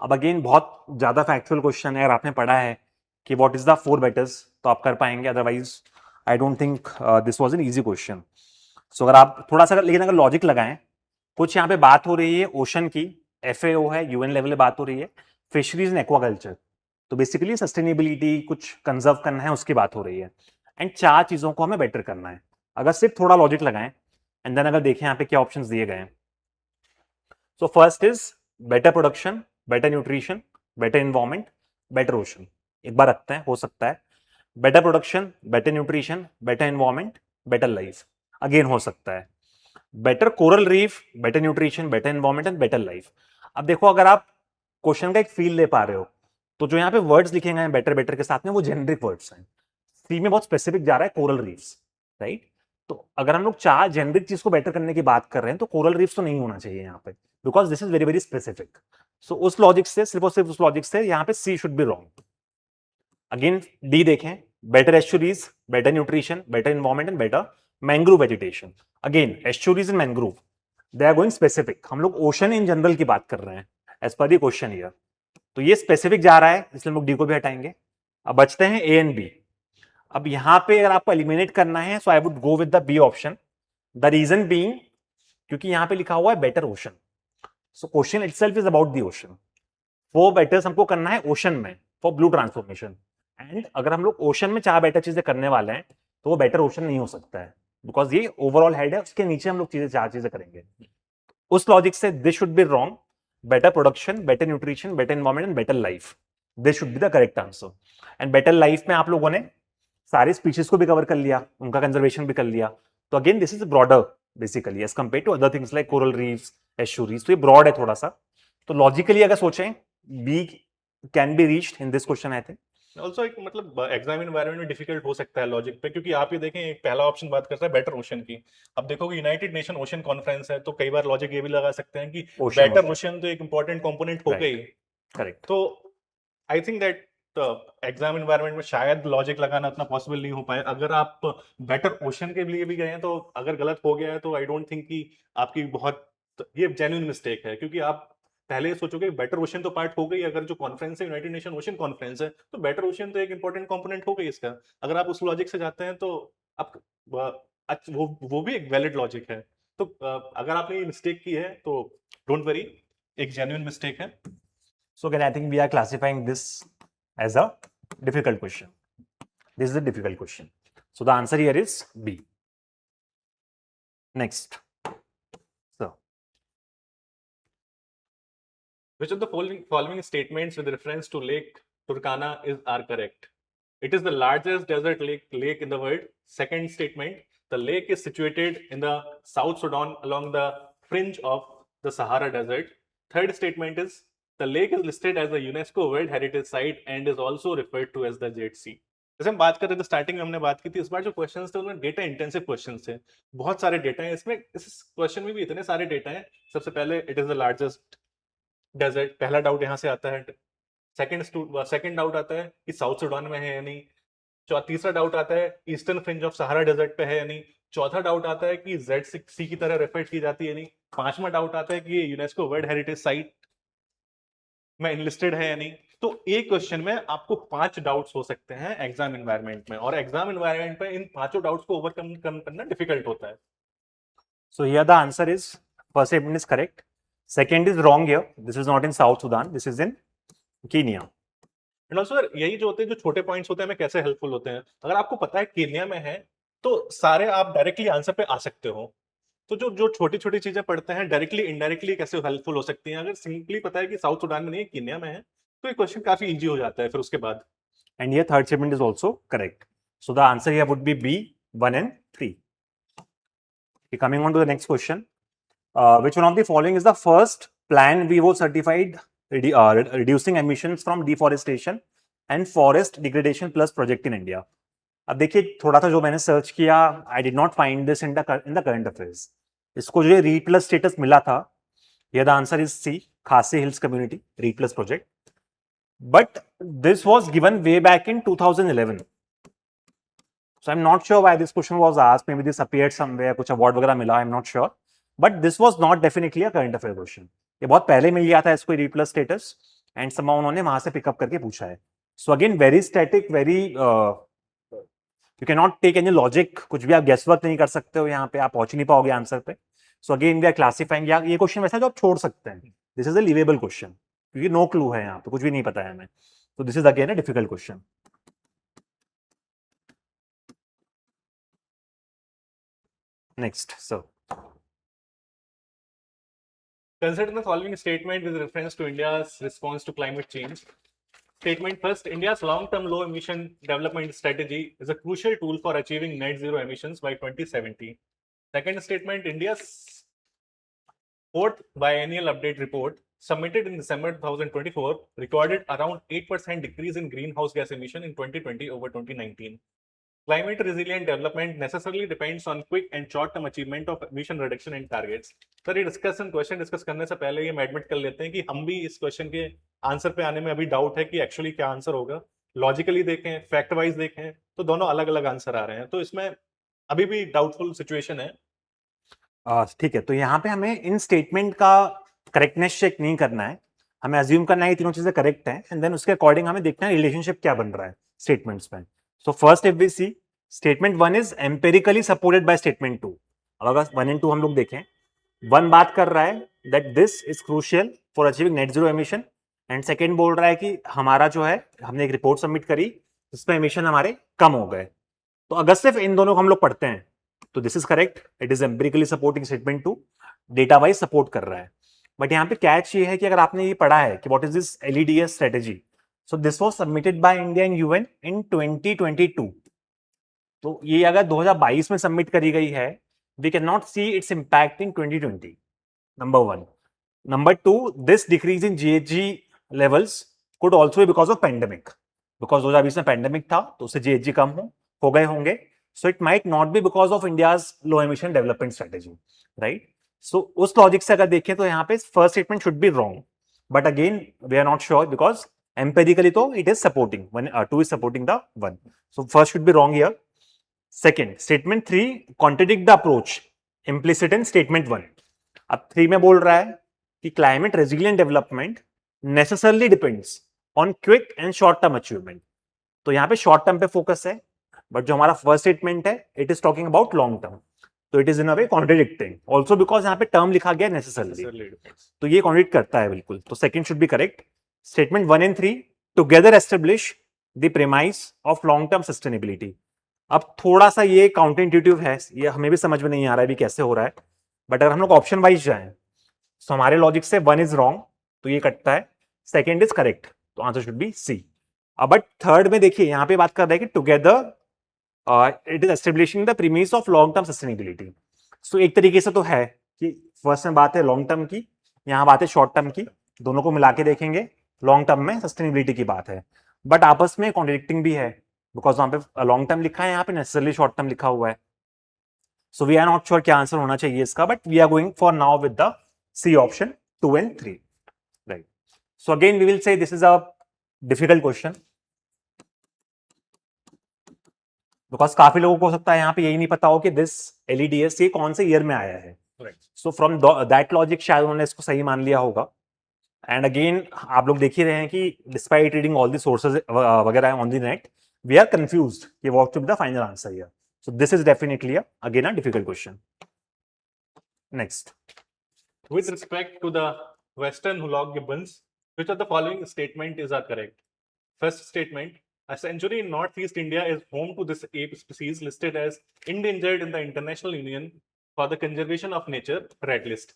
अब again बहुत ज्यादा factual question है, अगर आपने पढ़ा है कि what is the 4 बेटर्स तो आप कर पाएंगे, otherwise I don't think this was an easy question. So अगर आप थोड़ा सा, लेकिन अगर लॉजिक लगाएं, कुछ यहाँ पे बात हो रही है ओशन की, FAO है, यूएन लेवल पे बात हो रही है, फिशरीज एंड एक्वाकल्चर, तो बेसिकली सस्टेनेबिलिटी कुछ कंजर्व करना है, उसकी बात हो रही है. एंड 4 चीजों को हमें बेटर करना है. अगर सिर्फ थोड़ा लॉजिक लगाएं एंड देन अगर देखें यहाँ पे क्या ऑप्शंस दिए गए हैं. So first is better production, better nutrition, better environment, better ocean. एक बार रखते हैं, हो सकता है better production, better nutrition, better environment, better life. Again हो सकता है better coral reef, better nutrition, better environment and better life. अब देखो, अगर आप क्वेश्चन का एक फील ले पा रहे हो, तो जो यहाँ पे वर्ड्स लिखे गए हैं बेटर बेटर के साथ में वो जेनरिक वर्ड्स हैं। सी में बहुत स्पेसिफिक जा रहा है कोरल रीफ्स, राइट। तो अगर हम लोग चार जेनरिक चीज को बेटर करने की बात कर रहे हैं तो कोरल रीफ्स तो नहीं होना चाहिए यहाँ पे, because this is very very specific. So उस लॉजिक से, सिर्फ और सिर्फ उस लॉजिक से यहाँ पे C should be wrong. Again D देखें, better estuaries, better nutrition, better environment and better mangrove vegetation. Again estuaries and mangrove they are going specific, हम लोग ओशन इन जनरल की बात कर रहे हैं as per the question here. तो ये स्पेसिफिक जा रहा है, इसलिए हम लोग डी को भी हटाएंगे। अब बचते हैं ए एंड बी। अब यहां पे अगर आपको एलिमिनेट करना है so I would go with the B option. The reason being क्योंकि यहां पे लिखा हुआ है better ocean, so question itself is about the ocean. वो बेटर्स हमको करना है ओशन में फॉर ब्लू ट्रांसफॉर्मेशन, एंड अगर हम लोग ओशन में चार बेटर चीजें करने वाले हैं तो वो बेटर ओशन नहीं हो सकता है, बिकॉज ये ओवरऑल हेड है, उसके नीचे हम लोग चार चीजें करेंगे। उस लॉजिक से this should be wrong. Better production, better nutrition, better environment and better life, this should be the correct answer. And better life में आप लोगों ने सारे स्पीशीज को भी कवर कर लिया, उनका कंजर्वेशन भी कर लिया। तो again this is broader basically as compare to other things like coral reefs, estuaries. तो ये ब्रॉड है थोड़ा सा। तो लॉजिकली अगर सोचें B can be reached in this question I think. Also एक मतलब एग्जाम इन्वायरमेंट में डिफिकल्ट हो सकता है लॉजिक पे, क्योंकि आप ये देखें एक पहला ऑप्शन बात करता है बेटर ओशन की। अब देखोगे यूनाइटेड नेशन ओशन कॉन्फ्रेंस है, तो कई बार लॉजिक ये भी लगा सकते हैं कि बेटर ओशन तो एक इंपॉर्टेंट कंपोनेंट हो गई। करेक्ट। तो I think that exam environment में शायद लॉजिक लगाना उतना पॉसिबल नहीं हो पाए। अगर आप बेटर ओशन के लिए भी गए हैं तो अगर गलत हो गया है तो आई डोंट थिंक कि आपकी बहुत ये जेन्युइन मिस्टेक है, क्योंकि आप पहले ये सोचोगे बेटर ओशन तो पार्ट हो गई। अगर जो कॉन्फ्रेंस है यूनाइटेड नेशन ओशन कॉन्फ्रेंस है तो बेटर ओशन तो एक इंपॉर्टेंट कंपोनेंट हो गई इसका। अगर आप उस लॉजिक से जाते हैं तो आप वो भी एक वैलिड लॉजिक है। तो अगर आपने ये मिस्टेक की है तो डोंट वरी, एक जेन्युइन मिस्टेक है। So again, I think we are classifying this as a difficult question. This is a difficult question. So the answer here is B. Next. So, Which of the following statements with reference to Lake Turkana are correct? It is the largest desert lake in the world. Second statement, the lake is situated in the South Sudan along the fringe of the Sahara Desert. Third statement is the lake is listed as a UNESCO World Heritage Site and is also referred to as the Jet Sea. जैसे हम बात कर रहे थे starting में हमने बात की थी, इस बार जो क्वेश्चंस थे उनमें डेटा इंटेंसिव क्वेश्चंस थे, बहुत सारे डेटा हैं इसमें। इस क्वेश्चन में भी इतने सारे डेटा हैं। सबसे पहले it is the largest desert, पहला डाउट यहाँ से आता है। सेकंड डाउट आता है कि साउथ सूडान में है या नहीं। तीसरा डाउट आता है eastern fringe of Sahara desert पे है या नहीं। चौथा डाउट आता है कि जेड सी की तरह रेफर की जाती है नहीं। पांचवा डाउट आता है कि ये यूनेस्को वर्ल्ड हेरिटेज साइट में इनलिस्टेड है या नहीं। तो एक क्वेश्चन में आपको 5 डाउट्स हो सकते हैं एग्जाम एनवायरनमेंट में, और एग्जाम एनवायरनमेंट में इन पांचों डाउट्स को ओवरकम करना डिफिकल्ट होता है। so here the answer is first statement is correct. Second is wrong here. This is not in South Sudan. This is in Kenya. And also यही जो होते हैं, जो छोटे पॉइंट्स होते हैं, हमें कैसे हेल्पफुल होते हैं। अगर आपको पता है केन्या में है तो सारे आप डायरेक्टली आंसर पे आ सकते हो। तो जो जो छोटी छोटी चीजें पढ़ते हैं डायरेक्टली इनडायरेक्टली कैसे हेल्पफुल हो सकती हैं। अगर सिंपली पता है कि साउथ सूडान में नहीं है, केन्या में है, तो ये क्वेश्चन काफी इजी हो जाता है फिर उसके बाद। And here third statement is also correct. So the answer here would be B, 1 and 3. Okay, coming on to the next question. Which one of the following is the first Plan Vivo certified reducing emissions from deforestation and forest degradation plus project in India? अब देखिए थोड़ा सा जो मैंने search किया, I did not find this in the current affairs. इसको जो read plus status मिला था, ये द आंसर इज सी, खासी hills community read plus project. But this was given way back in 2011, so I'm not sure why this question was asked. Maybe this appeared somewhere, कुछ award वगैरह मिला, I'm not sure. But this was not definitely a current affair question. ये बहुत पहले मिल गया था इसको read plus status, and somehow उन्होंने वहां से पिकअप करके पूछा है। So again very static, very you can not take any logic, कुछ भी आप गेस वर्क नहीं कर सकते हो, यहाँ पे आप पहुंच नहीं पाओगे आंसर पे। So again we are classifying, ये क्वेश्चन वैसा जो आप छोड़ सकते हैं, this is a leavable question, क्योंकि नो क्लू है यहाँ पे, कुछ भी नहीं पता है हमें। तो this is again a difficult question. Next, so Consider the following statement with reference to India's response to climate change. Statement first, India's long-term low emission development strategy is a crucial tool for achieving net zero emissions by 2070. Second statement, India's fourth biennial update report submitted in December 2024 recorded around 8% decrease in greenhouse gas emission in 2020 over 2019. Climate resilient development necessarily depends on quick and short-term achievement of emission reduction and targets. Sir ये question discuss करने से पहले ये हम admit कर लेते हैं कि हम भी इस क्वेश्चन के आंसर पे आने में अभी डाउट है कि एक्चुअली क्या आंसर होगा. लॉजिकली देखें, फैक्ट वाइज देखें तो दोनों अलग अलग आंसर आ रहे हैं, तो इसमें अभी भी डाउटफुल सिचुएशन है. ठीक है, तो यहाँ पे हमें इन स्टेटमेंट का करेक्टनेस चेक नहीं करना है, हमें अज्यूम करना है ये तीनों चीजें करेक्ट हैं एंड देन उसके अकॉर्डिंग हमें देखना है रिलेशनशिप क्या बन रहा है स्टेटमेंट्स में. So first if we see statement 1 is empirically supported by statement 2. अगर 1 एंड 2 हम लोग देखें, 1 बात कर रहा है that this is crucial for achieving net zero emission and second बोल रहा है कि हमारा जो है हमने एक रिपोर्ट सबमिट करी जिसमें एमिशन हमारे कम हो गए. तो अगर सिर्फ इन दोनों को हम लोग पढ़ते हैं तो this is correct, it is empirically supporting statement 2, data wise support कर रहा है. बट यहाँ पे कैच ये है कि अगर आपने ये पढ़ा है कि what is this LEDS strategy, so this was submitted by India in UN in 2022. तो ये अगर 2022 में सबमिट करी गई है, we can not see its impact in 2020. Number 1. Number 2, this decrease in GHG levels could also be because of pandemic, because 2020 में pandemic था तो उससे जीएचजी कम हो गए होंगे. So it might not be because of India's low emission development strategy, right? So उस logic से अगर देखें तो यहाँ पे first statement should be wrong, but again we are not sure because empirically तो it is supporting 2 is supporting the 1. So first should be wrong here. Second, statement 3 contradict the approach implicit in statement 1. अब 3 में बोल रहा है कि climate resilient development necessarily depends on quick and short term achievement. तो यहाँ पे short term पे फोकस है, बट जो हमारा फर्स्ट स्टेटमेंट है it is talking about long term, तो it is in a way contradicting also because यहाँ पे टर्म लिखा गया नेसेसरली, तो ये कॉन्ट्रडिक्ट करता है बिल्कुल. तो second should be correct. Statement 1 and 3 together establish the premise of long term sustainability. अब थोड़ा सा ये काउंटर इंट्यूटिव है, ये हमें भी समझ में नहीं आ रहा है भी कैसे हो रहा है, बट अगर हम लोग ऑप्शन वाइज जाएं तो हमारे लॉजिक से 1 इज रॉन्ग तो ये कटता है, सेकेंड इज करेक्ट तो आंसर शुड बी सी. अब बट थर्ड में देखिए यहाँ पे बात कर रहा है कि together it is establishing the premise of long term sustainability. So एक तरीके से तो है कि फर्स्ट में बात है लॉन्ग टर्म की, यहाँ बात है शॉर्ट टर्म की, दोनों को मिला के देखेंगे लॉन्ग टर्म में सस्टेनेबिलिटी की बात है, बट आपस में कॉन्ट्रडिक्टिंग भी है बिकॉज वहां पे लॉन्ग टर्म लिखा है, यहाँ पे नेसेसरली शॉर्ट टर्म लिखा हुआ है. So we are not sure क्या आंसर होना चाहिए इसका, but we are going for now with the C option 2 and 3, right. So again we will say this is a difficult question because काफी लोगों को हो सकता है यहाँ पे यही नहीं पता हो कि दिस एलईडीएस ये कौन से ईयर में आया है. सो फ्रॉम दैट लॉजिक शायद उन्होंने इसको सही मान लिया होगा. एंड अगेन आप लोग देख ही रहे हैं कि despite reading all the sources वगैरह on the net, we are confused कि what should be the final answer here. So this is definitely again a difficult question. Next. With respect to the Western Hulog gibbons, which of the following statement is correct? First statement, a sanctuary in northeast India is home to this ape species listed as endangered in the International Union for the Conservation of Nature Red List.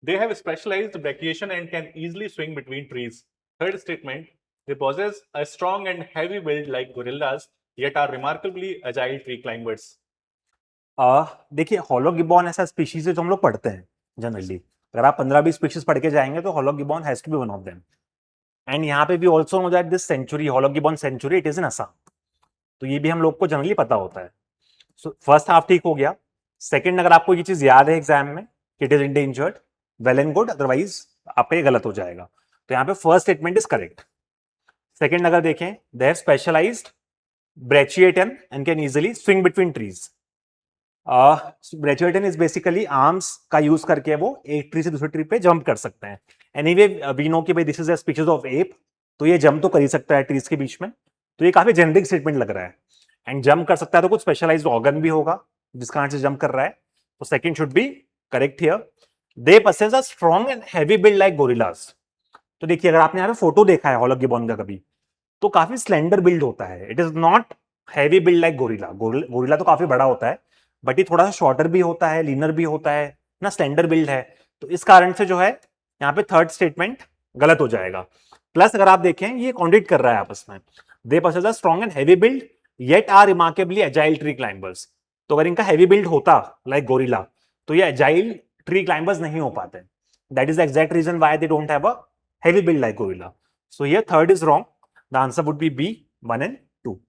They have specialized brachiation and can easily swing between trees. Third statement, they possess a strong and heavy build like gorillas, yet are remarkably agile tree climbers. देखिए hollow गिब्बॉन ऐसा species है जो हम लोग पढ़ते हैं generally. अगर आप 15-20 स्पीशीज पढ़ के जाएंगे तो hoolock gibbon has to be one of them. And यहाँ पे भी also know that this sanctuary hoolock gibbon sanctuary it is in Assam, तो ये भी हम लोग को जनरली पता होता है. सो फर्स्ट हाफ ठीक हो गया. सेकंड, अगर आपको ये चीज याद है एग्जाम में कि it is endangered, well and good, otherwise आपका ये गलत हो जाएगा. तो यहाँ पे first statement is correct. Second अगर देखें, they have specialised brachiation and can easily swing between trees. Brachiation is basically arms का यूज करके वो एक ट्री से दूसरे ट्री पे जंप कर सकते हैं. एनीवे वी नो कि भाई this is a species of app, तो ये जंप तो कर ही सकता है ट्रीज के बीच में, तो ये काफी जेनरिक स्टेटमेंट लग रहा है. एंड जंप कर सकता है तो कुछ स्पेशलाइज्ड ऑर्गन भी होगा जिसका कारण से जंप कर रहा है, तो second should be correct here. They possess a strong and heavy build like gorillas. तो देखिए अगर आपने यहाँ पे फोटो देखा है हॉलो गिब्बॉन का कभी, तो काफी स्लेंडर बिल्ड होता है. It is not heavy build like gorilla. Gorilla तो काफी बड़ा होता है, बट ये थोड़ा सा शॉर्टर भी होता है, लीनर भी होता है ना, स्लेंडर बिल्ड है. तो इस कारण से जो है यहाँ पे थर्ड स्टेटमेंट गलत हो जाएगा. प्लस अगर आप देखें ये कॉन्ट्रडिक्ट कर रहा है आपस में. दे possess a strong and heavy build yet are remarkably agile tree climbers. तो अगर इनका हैवी बिल्ड होता लाइक गोरिल्ला तो ये एजाइल ट्री क्लाइंबर्स नहीं हो पाते. That is the exact reason why they don't have a heavy build like gorilla. So here third is wrong. The answer would be B, 1 and 2.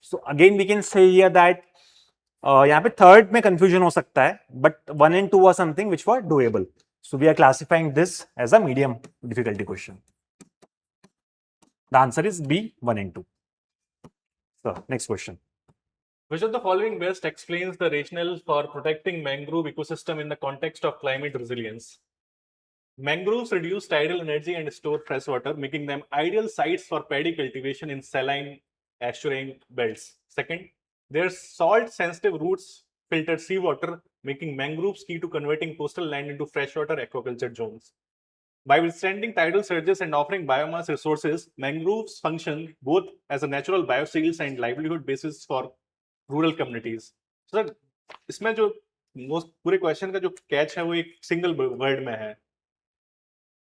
So again we can say here that यहाँ पे third में confusion हो सकता है, but 1 and 2 was something which were doable. So we are classifying this as a medium difficulty question. The answer is B, 1 and 2. So next question. Which of the following best explains the rationale for protecting mangrove ecosystem in the context of climate resilience? Mangroves reduce tidal energy and store fresh water, making them ideal sites for paddy cultivation in saline estuarine belts. Second, their salt-sensitive roots filter seawater, making mangroves key to converting coastal land into freshwater aquaculture zones. By withstanding tidal surges and offering biomass resources, mangroves function both as a natural bioshields and livelihood basis for rural communities. Sir इसमें जो most पूरे question का जो catch है वो एक single word में है.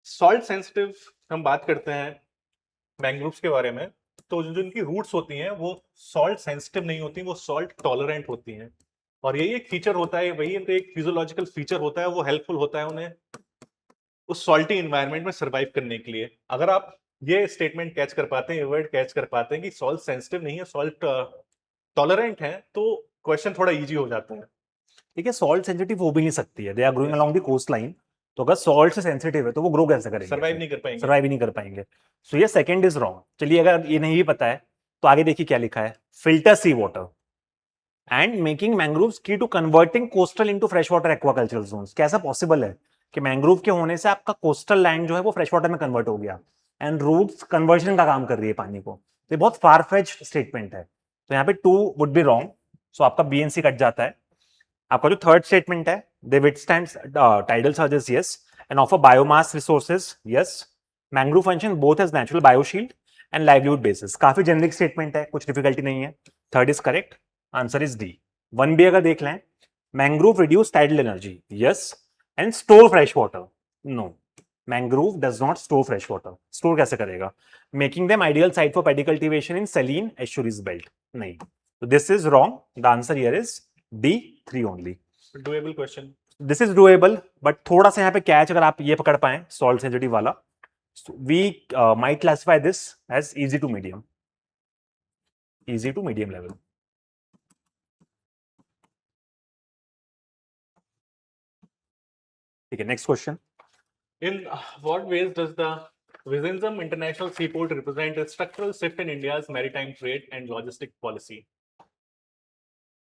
सॉल्ट सेंसिटिव हम बात करते हैं मैंग्रोव्स के बारे में, तो जो इनकी रूट्स होती हैं वो सॉल्ट सेंसिटिव नहीं होती, वो सॉल्ट टॉलरेंट होती हैं. और यही एक फीचर होता है, वही इनका एक फिजियोलॉजिकल फीचर होता है, वो हेल्पफुल होता है उन्हें उस सॉल्टी इन्वायरमेंट में सर्वाइव करने के लिए. अगर आप ये स्टेटमेंट कैच कर पाते हैं, ये वर्ड कैच कर पाते हैं कि सॉल्ट सेंसिटिव नहीं है, सॉल्ट टॉलरेंट है, तो क्वेश्चन थोड़ा इजी हो जाता है. ठीक है, सॉल्ट सेंसिटिव हो भी नहीं सकती है, they are growing along the coast line, तो अगर सॉल्ट से सेंसिटिव है तो वो ग्रो कैसे करेंगे, सर्वाइव नहीं कर पाएंगे, सर्वाइव ही नहीं कर पाएंगे. सो ये सेकंड इज रॉन्ग. चलिए अगर ये नहीं भी पता है तो आगे देखिए क्या लिखा है, filter sea water and making mangroves key to converting coastal into fresh water aquacultural zones. कैसा पॉसिबल है कि मैंग्रोव के होने से आपका कोस्टल लैंड जो है वो फ्रेश वाटर में कन्वर्ट हो गया एंड रूट्स कन्वर्जन का काम कर रही है पानी को. तो ये बहुत फार फेच्ड स्टेटमेंट है, तो यहाँ पे 2 वुड बी रॉन्ग. सो आपका बी एंड सी कट जाता है. आपका जो थर्ड स्टेटमेंट है, they withstand tidal surges, yes, and offer biomass resources, yes. Mangrove function both as natural bioshield and livelihood basis. काफी जेनरिक स्टेटमेंट है, कुछ डिफिकल्टी नहीं है. Third is correct, answer is D. 1B अगर देख लें, mangrove reduce tidal energy, yes, and store fresh water, no. Mangrove does not store fresh water. Store कैसे करेगा? Making them ideal site for paddy cultivation in saline estuaries belt, नहीं. So this is wrong. The answer here is D, 3 only. Doable question. This is doable, but थोड़ा सा यहाँ पे catch अगर आप ये पकड़ पाए salt sensitive वाला, so we might classify this as easy to medium. Easy to medium level. ठीक है, next question. In what ways does the Vizhinjam International Seaport represent a structural shift in India's maritime trade and logistic policy?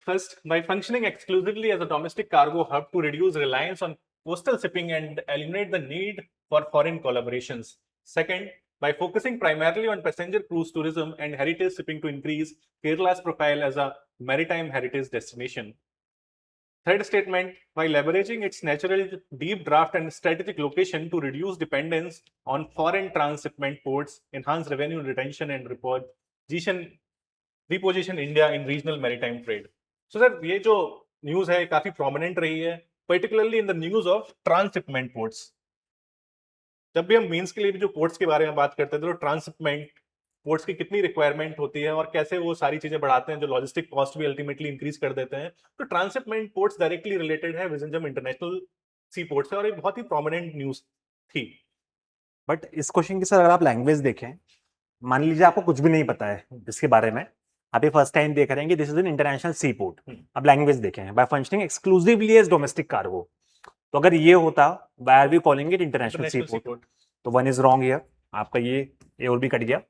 First, by functioning exclusively as a domestic cargo hub to reduce reliance on coastal shipping and eliminate the need for foreign collaborations. Second, by focusing primarily on passenger cruise tourism and heritage shipping to increase Kerala's profile as a maritime heritage destination. Third statement, by leveraging its natural deep draft and strategic location to reduce dependence on foreign transshipment ports, enhance revenue retention and reposition India in regional maritime trade. So sir, ये जो news है काफी prominent रही है, particularly in the news of transshipment ports. जब भी हम means के लिए भी जो पोर्ट्स के बारे में बात करते हैं तो ट्रांसशिपमेंट पोर्ट्स की कितनी रिक्वायरमेंट होती है और कैसे वो सारी चीजें बढ़ाते हैं जो लॉजिस्टिक कॉस्ट भी अल्टीमेटली इंक्रीज कर देते हैं. तो ट्रांसशिपमेंट पोर्ट्स डायरेक्टली रिलेटेड है विजिंजम इंटरनेशनल सी पोर्ट से और एक बहुत ही प्रोमिनेंट न्यूज थी. बट इस क्वेश्चन की सर अगर आप लैंग्वेज देखें, मान लीजिए आपको कुछ भी नहीं पता है इसके बारे में, आप ये फर्स्ट टाइम देख रहे हैं कि this is an international sea port. अब लैंग्वेज देखें, by functioning exclusively as domestic cargo, तो अगर ये होता why are we calling it international sea port, तो 1 इज रॉन्ग हियर. आपका ये और भी कट गया.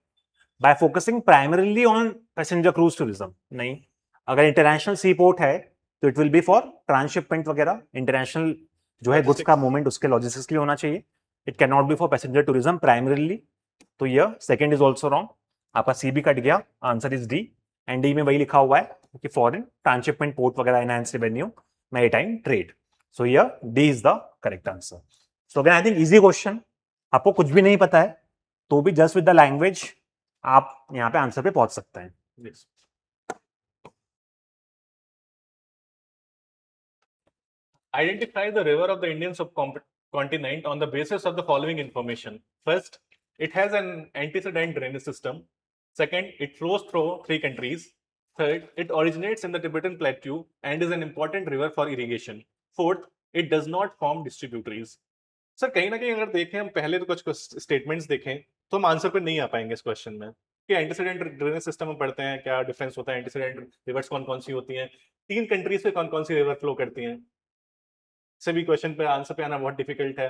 Bye focusing primarily on passenger cruise tourism, नहीं. अगर इंटरनेशनल सी पोर्ट है तो it will be for transshipment वगैरह, इंटरनेशनल जो है गुड्स का मूवमेंट उसके लॉजिस्टिक्स के लिए होना चाहिए. It can not be for passenger tourism primarily. तो ये सेकंड इज ऑल्सो रॉन्ग. आपका सी भी कट गया, answer is D. And D में वही लिखा हुआ है कि फॉरेन ट्रांसशिपमेंट पोर्ट वगैरह, enhance revenue, maritime trade. So here D is the correct answer. So again I think easy question. आपको कुछ भी नहीं पता है तो भी जस्ट विद द लैंग्वेज आप यहाँ पे आंसर पे पहुंच सकते हैं. yes. Identify the river of the Indian subcontinent on the basis of the following information. First, it has an antecedent drainage system. Second, it flows through 3 countries. Third, it originates in the Tibetan Plateau and is an important river for irrigation. Fourth, it does not form distributaries. Sir कहीं ना कहीं अगर देखें हम पहले तो कुछ statements देखें तो हम आंसर पे नहीं आ पाएंगे इस क्वेश्चन में कि एंटीसीडेंट ड्रेनेज सिस्टम में पढ़ते हैं क्या डिफरेंस होता है, एंटीसीडेंट रिवर्स कौन कौन सी होती हैं, 3 कंट्रीज से कौन कौन सी रिवर फ्लो करती हैं, सभी क्वेश्चन पे आंसर पे आना बहुत डिफिकल्ट है।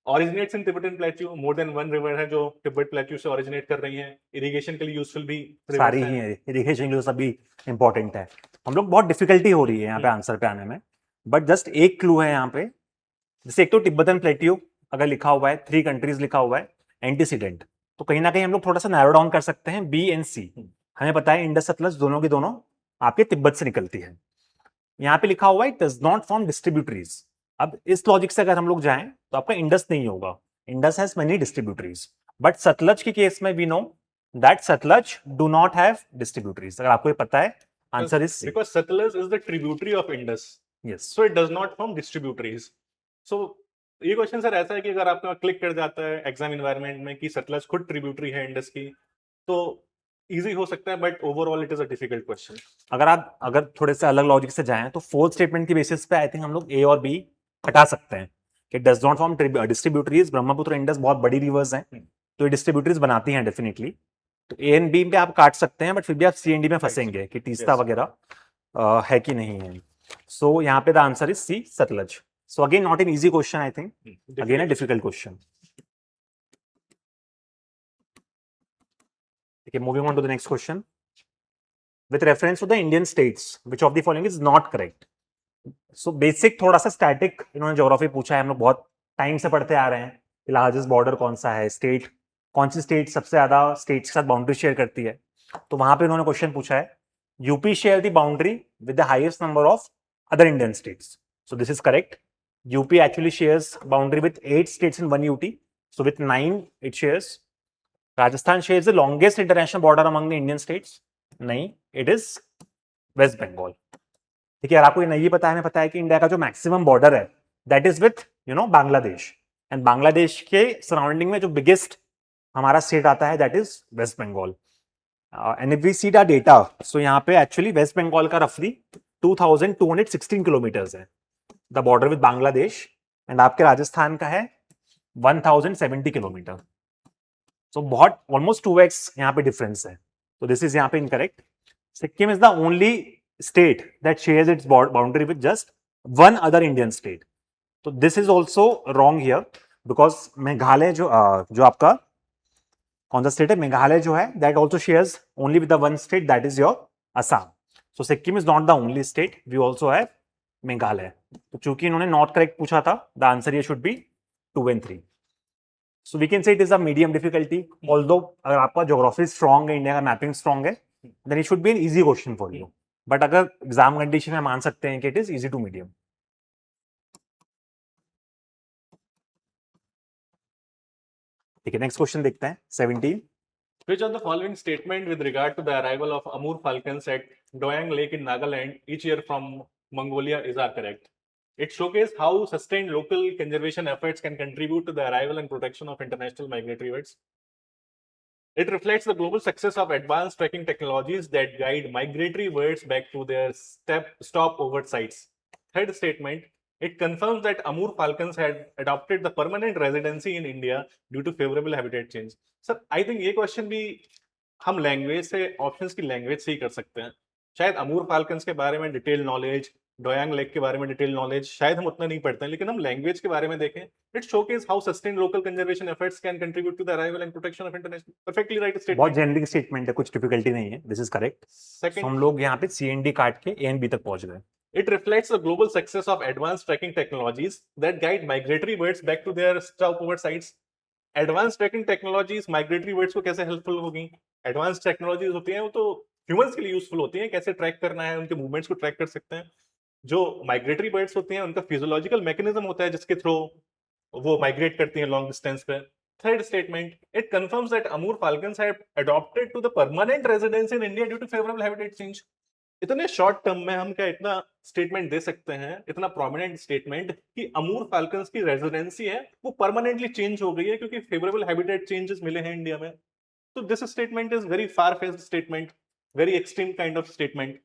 Originates in Tibetan plateau, more than one river है जो तिब्बत प्लेट्यू से ओरिजिनेट कर रही हैं, इरिगेशन के लिए यूजफुल भी सारी रिवर्स ही हैं। है, इरिगेशन के लिए सभी इंपॉर्टेंट है। हम लोग बहुत डिफिकल्टी हो रही है यहाँ पे आंसर पे आने में, बट जस्ट एक क्लू है यहाँ पे। जैसे एक तो तिब्बतन प्लेट्यू अगर लिखा हुआ है, 3 कंट्रीज लिखा हुआ है, एंटीसीडेंट, तो कहीं ना कहीं हम लोग थोड़ा सा नैरो डाउन कर सकते हैं बी एंड सी। हमें पता है इंडस सतलज दोनों की दोनों आपके तिब्बत से निकलती है। यहाँ पे लिखा हुआ है डज नॉट फॉर्म डिस्ट्रीब्यूटरीज। अब इस लॉजिक से अगर हम लोग जाएं तो आपका इंडस नहीं होगा, Indus has many distributaries, but Sutlej के केस में we know that Sutlej do not have distributaries. अगर आपको ये पता है, answer is C. Because Sutlej is the tributary of Indus, yes, so it does not form distributaries. So ये क्वेश्चन सर ऐसा है कि अगर आपका क्लिक कर जाता है एग्जाम इन्वायरमेंट में कि सतलज खुद ट्रिब्यूटरी है इंडस की, तो इजी हो सकता है, but overall it is a difficult question. अगर थोड़े से अलग लॉजिक से जाएं तो फोर्थ स्टेटमेंट की बेसिस पे आई थिंक हम लोग ए और बी हटा सकते हैं कि does not form distributaries. Brahmaputra Indus बहुत बड़ी रिवर्स हैं, तो ये डिस्ट्रीब्यूटरीज बनाती हैं डेफिनेटली। तो ए एंड बी पे आप काट सकते हैं, बट फिर भी आप सी एंड डी में फंसेंगे कि तीस्ता वगैरह है कि नहीं है। सो यहाँ पे the answer is C, Sutlej. So again not an easy question, I think again a difficult question. Okay, moving on to the next question. With reference to the Indian states, which of the following is not correct? So basic थोड़ा सा static इन्होंने geography पूछा है, हम लोग बहुत time से पढ़ते आ रहे हैं कि लार्जेस्ट बॉर्डर कौन सा है, स्टेट कौन सी स्टेट सबसे ज्यादा स्टेट्स के साथ बाउंड्री शेयर करती है। तो वहां पे इन्होंने क्वेश्चन पूछा है UP share the boundary with the highest number of other Indian states. So this is correct. UP actually shares boundary with 8 states in one UT. So with 9 it shares. Rajasthan shares the longest international border among the Indian states. नहीं, it is West Bengal. ठीक है, यार आपको ये नहीं पता है, हमें पता है कि इंडिया का जो मैक्सिमम बॉर्डर है that is with Bangladesh, and Bangladesh के सराउंडिंग में जो बिगेस्ट हमारा स्टेट आता है that is West Bengal. And if we see the data, so यहाँ पे एक्चुअली वेस्ट बंगाल का रफली 2216 किलोमीटर्स है the border with Bangladesh, and आपके राजस्थान का है 1070 किलोमीटर। सो बहुत ऑलमोस्ट 2x यहाँ पे डिफरेंस है, तो दिस इज यहाँ पे incorrect. Sikkim is the only state that shares its boundary with just one other Indian state, तो this is also wrong here because Meghalaya जो आपका कौन सा स्टेट है, मेघालय जो है that also shares only with the one state that is your Assam. So Sikkim is not the only state, we also have Meghalaya. तो चूंकि इन्होंने नॉट करेक्ट पूछा था, द आंसर ये should be 2 and 3. So we can say it is a medium difficulty. Although अगर आपका geography strong है, India का मैपिंग स्ट्रॉन्ग है, then it should be an easy question for you. But अगर exam condition में मान सकते हैं कि it is easy to medium. ठीक है, नेक्स्ट क्वेश्चन देखते हैं 17. Which of the following statement with regard to the arrival of Amur falcons at Doyang Lake in Nagaland each year from Mongolia is are correct? It showcases how sustained local conservation efforts can contribute to the arrival and protection of international migratory birds. It reflects the global success of advanced tracking technologies that guide migratory birds back to their stopover sites. Third statement, it confirms that Amur falcons had adopted the permanent residency in India due to favorable habitat change. Sir, I think ये question भी हम language से, options की language से ही कर सकते हैं। शायद अमूर फाल्कन्स के बारे में डिटेल नॉलेज, डोयांग लेक के बारे में डिटेल नॉलेज शायद हम उतना नहीं पढ़ते हैं, लेकिन हम लैंग्वेज के बारे में देखें, it showcase how sustain local conservation efforts can contribute to the arrival and protection of international. Perfectly right बहुत स्टेटमेंट। जेनरिक स्टेटमेंट है, कुछ डिफिकल्टी नहीं है, दिस इज करेक्ट। सेकंड, हम लोग यहाँ पे CND काट के A and B तक पहुंच गए। it reflects the global success of advanced tracking technologies that guide migratory birds back to their stopover sites. Advance tracking technologies migratory birds को कैसे हेल्पफुल होगी? एडवांस टेक्नोलॉजीज होती हैं वो तो ह्यूमंस के लिए यूजफुल होती हैं, कैसे ट्रैक करना है, उनके मूवमेंट्स को ट्रैक कर सकते हैं। जो माइग्रेटरी बर्ड्स होती हैं उनका फिजियोलॉजिकल मैकेनिज्म होता है जिसके थ्रू वो माइग्रेट करती हैं लॉन्ग डिस्टेंस पे। Third statement, it confirms that Amur falcons have adopted to the permanent residence in India due to favourable habitat change. इतने शॉर्ट टर्म में हम क्या इतना स्टेटमेंट दे सकते हैं, इतना प्रोमिनेंट स्टेटमेंट कि अमूर फाल्कन्स की रेजिडेंसी है वो परमानेंटली चेंज हो गई है क्योंकि फेवरेबल हैबिटेट चेंजेस मिले हैं इंडिया में। तो this statement is very far fetched statement, very extreme kind of statement.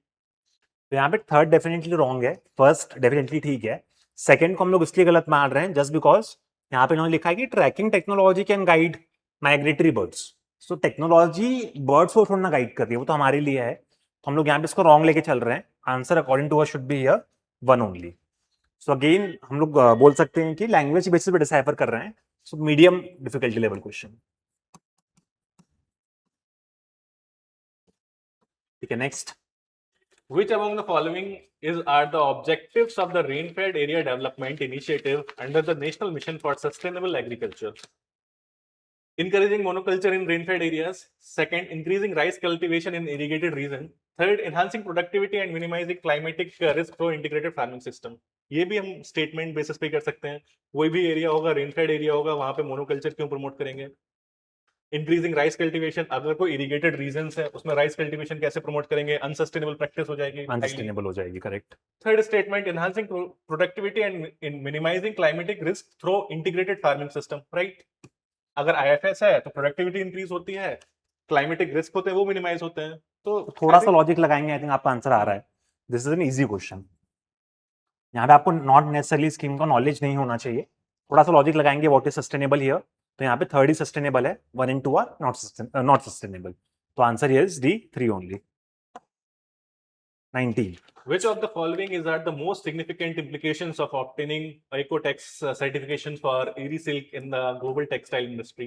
तो यहाँ पे थर्ड डेफिनेटली रॉन्ग है, फर्स्ट डेफिनेटली ठीक है, सेकंड को हम लोग इसलिए गलत मान रहे हैं जस्ट बिकॉज यहाँ पे इन्होंने लिखा है कि tracking technology can guide migratory birds. So technology birds को थोड़ा ना गाइड कर रही है, वो तो हमारे लिए है, तो हम लोग यहाँ पे इसको रॉन्ग लेके चल रहे हैं। Answer according to us should be here one only. So again हम लोग बोल सकते हैं कि लैंग्वेज बेसिस पे डिसाइफर कर रहे हैं। So medium difficulty level question. ठीक है, next. Which among the following are the objectives of the Rainfed Area Development Initiative under the National Mission for Sustainable Agriculture? Encouraging monoculture in rainfed areas. Second, increasing rice cultivation in irrigated region. Third, enhancing productivity and minimizing climatic risk through integrated farming system. ये भी हम statement basis पे कर सकते हैं। कोई भी area होगा, रेनफेड एरिया होगा, वहां पे मोनोकल्चर क्यों प्रमोट करेंगे? इंक्रीजिंग राइस कल्टीवेशन, अगर कोई इरिगेटेड रीजन्स है उसमें राइस कल्टीवेशन कैसे प्रमोट करेंगे? अनसस्टेनेबल प्रैक्टिस हो जाएगी, अनसस्टेनेबल हो जाएगी, correct. Third statement, enhancing productivity and minimising climatic risk through integrated farming system, right? अगर आईएफएस है तो प्रोडक्टिविटी इंक्रीज होती है, क्लाइमेटिक रिस्क होते हैं वो मिनिमाइज होते हैं। तो थोड़ा सा लॉजिक लगाएंगे, आई थिंक आपका आंसर आ रहा है। This is N easy question. यहाँ पे आपको नॉट नेसेसरली स्कीम का नॉलेज नहीं होना चाहिए, थोड़ा सा लॉजिक लगाएंगे। What is sustainable here? तो यहाँ पे थर्ड ही सस्टेनेबल है, 1 and 2 आर नॉट सस्टेनेबल। तो answer here is D 3 only. 19. Which of the following is at the most significant implications of obtaining Ecotex certification for Eri Silk in the global textile industry?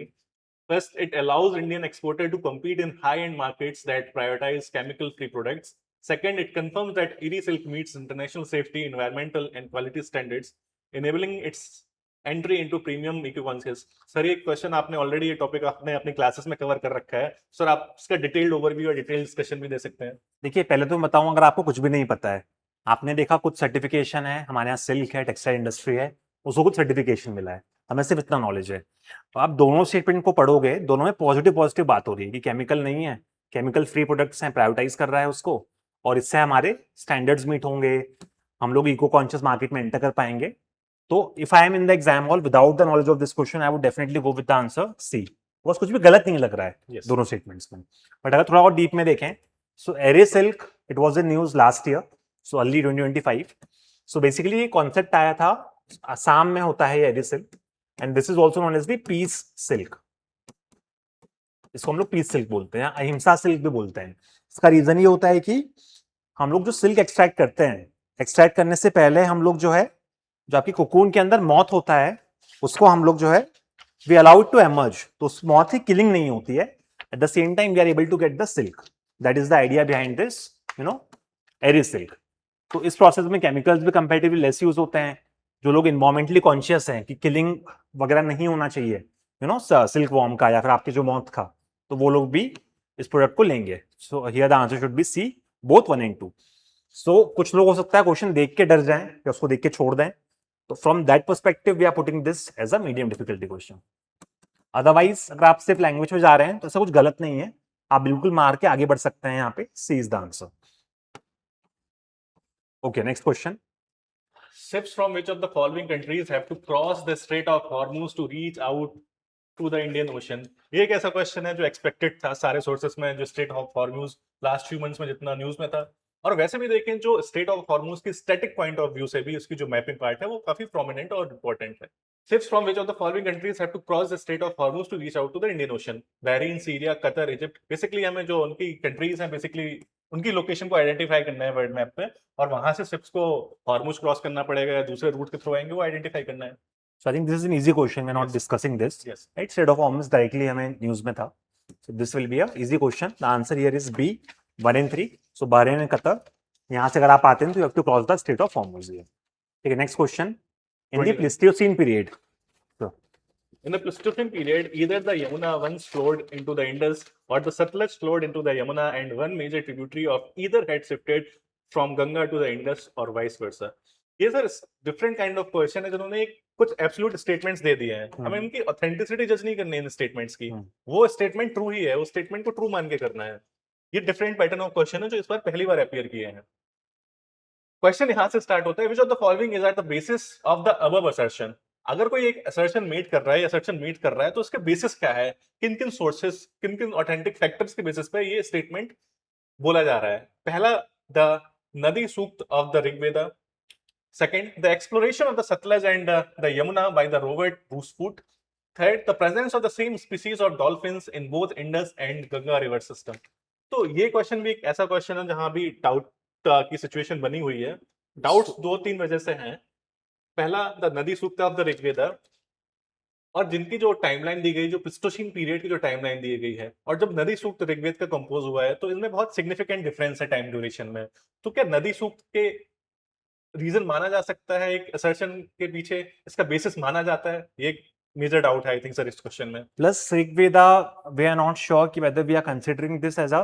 First, it allows Indian exporter to compete in high-end markets that prioritize chemical-free products. Second, it confirms that Eri Silk meets international safety, environmental, and quality standards, enabling its entry into premium eco-conscious. Sir ये question आपने already, ये topic आपने अपनी classes में cover कर रखा है sir, आप इसका डिटेल्ड ओवरव्यू और डिटेल्ड डिस्कशन भी दे सकते हैं। देखिए पहले तो मैं बताऊं, अगर आपको कुछ भी नहीं पता है, आपने देखा कुछ सर्टिफिकेशन है, हमारे यहाँ सिल्क है, टेक्सटाइल इंडस्ट्री है, उसको कुछ सर्टिफिकेशन मिला है, हमें सिर्फ इतना नॉलेज है। तो आप दोनों स्टेटमेंट को पढ़ोगे, दोनों में पॉजिटिव बात हो रही है कि केमिकल नहीं है, केमिकल फ्री प्रोडक्ट्स हैं, प्रायोरिटाइज कर रहा है उसको, और इससे हमारे स्टैंडर्ड्स मीट होंगे, हम लोग इको कॉन्शियस मार्केट में एंटर कर पाएंगे। तो if I am in the exam hall without the knowledge of this question, I would definitely go with the answer C. बस कुछ भी गलत नहीं लग रहा है दोनों स्टेटमेंट्स में। बट अगर थोड़ा और डीप में देखें, so eri silk, it was in news last year, so early 2025। So basically ये कॉन्सेप्ट आया था, असम में होता है ये eri silk, and this is also known as the peace silk. इसको हम लोग पीस सिल्क बोलते हैं, अहिंसा सिल्क भी बोलते हैं। इसका रीजन ये होता है कि हम लोग जो सिल्क एक्सट्रैक्ट करते हैं, एक्सट्रैक्ट करने से पहले हम लोग जो है, जो आपकी कोकून के अंदर मॉथ होता है, उसको हम लोग जो है we allow it to emerge, तो उस मॉथ की किलिंग नहीं होती है। At the same time we are able to get the silk. That is the idea behind this, you know, eri silk. तो इस प्रोसेस में केमिकल्स भी कंपैरेटिवली लेस यूज होते हैं। जो लोग इन्वायरमेंटली कॉन्शियस हैं कि किलिंग वगैरह नहीं होना चाहिए, यू नो, सिल्क वॉर्म का या फिर आपके जो मॉथ का, तो वो लोग भी इस प्रोडक्ट को लेंगे। So here the answer should be C, both 1 and 2। So कुछ लोग हो सकता है क्वेश्चन देख के डर जाएं या उसको देख के छोड़ दें, तो from that perspective we are putting this as a medium difficulty question. Otherwise अगर आप सिर्फ लैंग्वेज में जा रहे हैं तो ऐसा कुछ गलत नहीं है, आप बिल्कुल मार के आगे बढ़ सकते हैं। यहाँ पे C is the answer. Okay, next question. Ships from which of the following countries have to cross the Strait of Hormuz to reach out to the Indian Ocean? ये एक ऐसा क्वेश्चन है जो एक्सपेक्टेड था सारे सोर्सेस में, जो straight of Hormuz last few months में जितना न्यूज में था। और वैसे भी देखें, जो स्ट्रेट ऑफ हॉर्मूज की स्टैटिक पॉइंट ऑफ व्यू से भी उसकी जो मैपिंग पार्ट है वो काफी प्रोमिनेंट और इंपॉर्टेंट है। Ships from which of the following countries have to cross the Strait of Hormuz to reach out to the Indian Ocean? Bahrain, Syria, Qatar, Egypt। Basically हमें जो उनकी कंट्रीज हैं, basically उनकी लोकेशन को identify करना है world map पे, और वहां से शिप्स को हॉर्मुज क्रॉस करना पड़ेगा या दूसरे रूट के थ्रू आएंगे, वो आइडेंटिफाई करना है। So I think this is an easy question. We're not discussing this. Yes. Right? Strait of Hormuz directly हमें न्यूज में था. So this will be a easy question. The answer here is B, 1 and 3. So Bahrain and Qatar. यहाँ से अगर आप आते हैं तो you have to cross the Strait of Hormuz here. ठीक है, next question. In the Pleistocene period. So, in the Pleistocene period, either the Yamuna once flowed into the Indus or the Satluj flowed into the Yamuna, and one major tributary of either had shifted from Ganga to the Indus or vice versa. ये sir different kind of question है जिन्होंने कुछ absolute statements दे दिए हैं, हमें उनकी authenticity जज नहीं करनी है इन स्टेटमेंट्स की। वो स्टेटमेंट ट्रू ही है, उस स्टेटमेंट को ट्रू मान के करना है। ये डिफरेंट पैटर्न ऑफ क्वेश्चन है जो इस बार पहली बार अपीयर किए हैं। क्वेश्चन यहां से स्टार्ट होता है, which of the following is at the basis of the above assertion. अगर कोई एक असर्शन मेड कर रहा है, असर्शन मेड कर रहा है, तो उसके बेसिस क्या है, किन किन सोर्सेस, किन किन ऑथेंटिक फैक्टर्स के बेसिस पे ये स्टेटमेंट बोला जा रहा है। पहला, the Nadi Sukta of the Rigveda. Second, the exploration of the Satluj and the Yamuna by the Robert Bruce Foote. Third, the presence of the same species of dolphins in both Indus and Ganga river system. तो ये question भी एक ऐसा question है जहां भी doubt की situation बनी हुई है. डाउट्स दो तीन वजह से हैं. पहला, द नदी सूक्ता ऑफ द ऋग्वेदा, और जिनकी जो टाइमलाइन दी गई, जो प्लिस्टोसीन पीरियड की जो टाइमलाइन दी गई है, और जब नदी सूक्त ऋग्वेद का कंपोज हुआ है, तो इसमें बहुत सिग्निफिकेंट डिफरेंस है टाइम ड्यूरेशन में. तो क्या नदी सूक्त के रीजन माना जा सकता है, एक असर्शन के पीछे इसका बेसिस माना जाता है? ये एक मेजर डाउट है आई थिंक सर इस क्वेश्चन में. Plus Rigveda, we are not sure कि whether we are considering this as a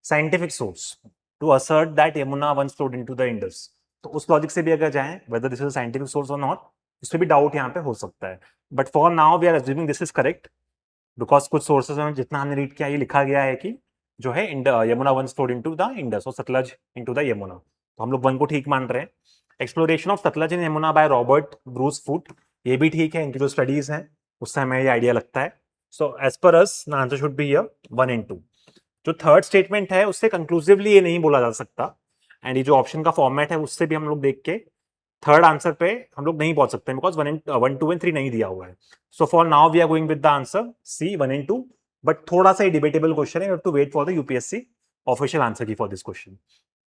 scientific source to assert that Yamuna once flowed into the Indus. तो उस लॉजिक से भी अगर जाएं, whether this is a scientific source or not, इसमें भी doubt यहाँ पे हो सकता है. But for now we are assuming this is correct, because कुछ सोर्सेज में जितना हमने रीड किया ये लिखा गया है कि जो है Yamuna once flowed into the Indus और सतलज इनटू द यमुना. तो हम लोग वन को ठीक मान रहे हैं. Exploration of Sutlej in Yamuna by Robert Bruce Foote, ये भी ठीक है, इनकी जो स्टडीज हैं उससे हमें ये आइडिया लगता है. So as per us the answer should be here 1 and 2. जो थर्ड स्टेटमेंट है उससे कंक्लूसिवली ये नहीं बोला जा सकता, एंड ये जो ऑप्शन का फॉर्मेट है उससे भी हम लोग देख के थर्ड आंसर पे हम लोग नहीं पहुंच सकते, बिकॉज 1, 2 and 3 नहीं दिया हुआ है. So for now we are going with the answer C 1 and 2, but थोड़ा सा डिबेटेबल क्वेश्चन है, you have to wait for the UPSC official answer key for this question.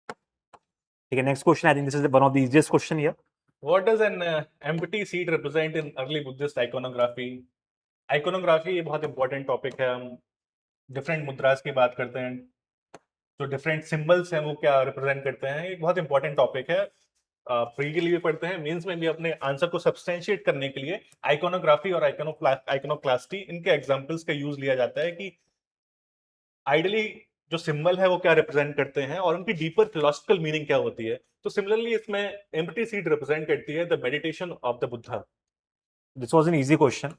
ठीक है, next question, I think this is one of the easiest question here. What does an empty seat represent in early Buddhist iconography? Iconography ये बहुत important topic है. हम different मुद्रास की बात करते हैं, जो डिफरेंट सिंबल्स हैं वो क्या रिप्रेजेंट करते हैं. ये बहुत इंपॉर्टेंट टॉपिक है. प्री के लिए भी पढ़ते हैं, मेंस में भी अपने आंसर को सब्सटेंशिएट करने के लिए आइकोनोग्राफी और आइकोनोक्लास्टी, इनके एग्जांपल्स का यूज लिया जाता है कि आइडियली जो सिंबल है वो क्या रिप्रेजेंट करते हैं और उनकी डीपर फिलोसफिकल मीनिंग क्या होती है. तो सिमिलरली इसमें एम्प्टी सीट रिप्रेजेंट करती है the meditation of the Buddha. This was an easy question.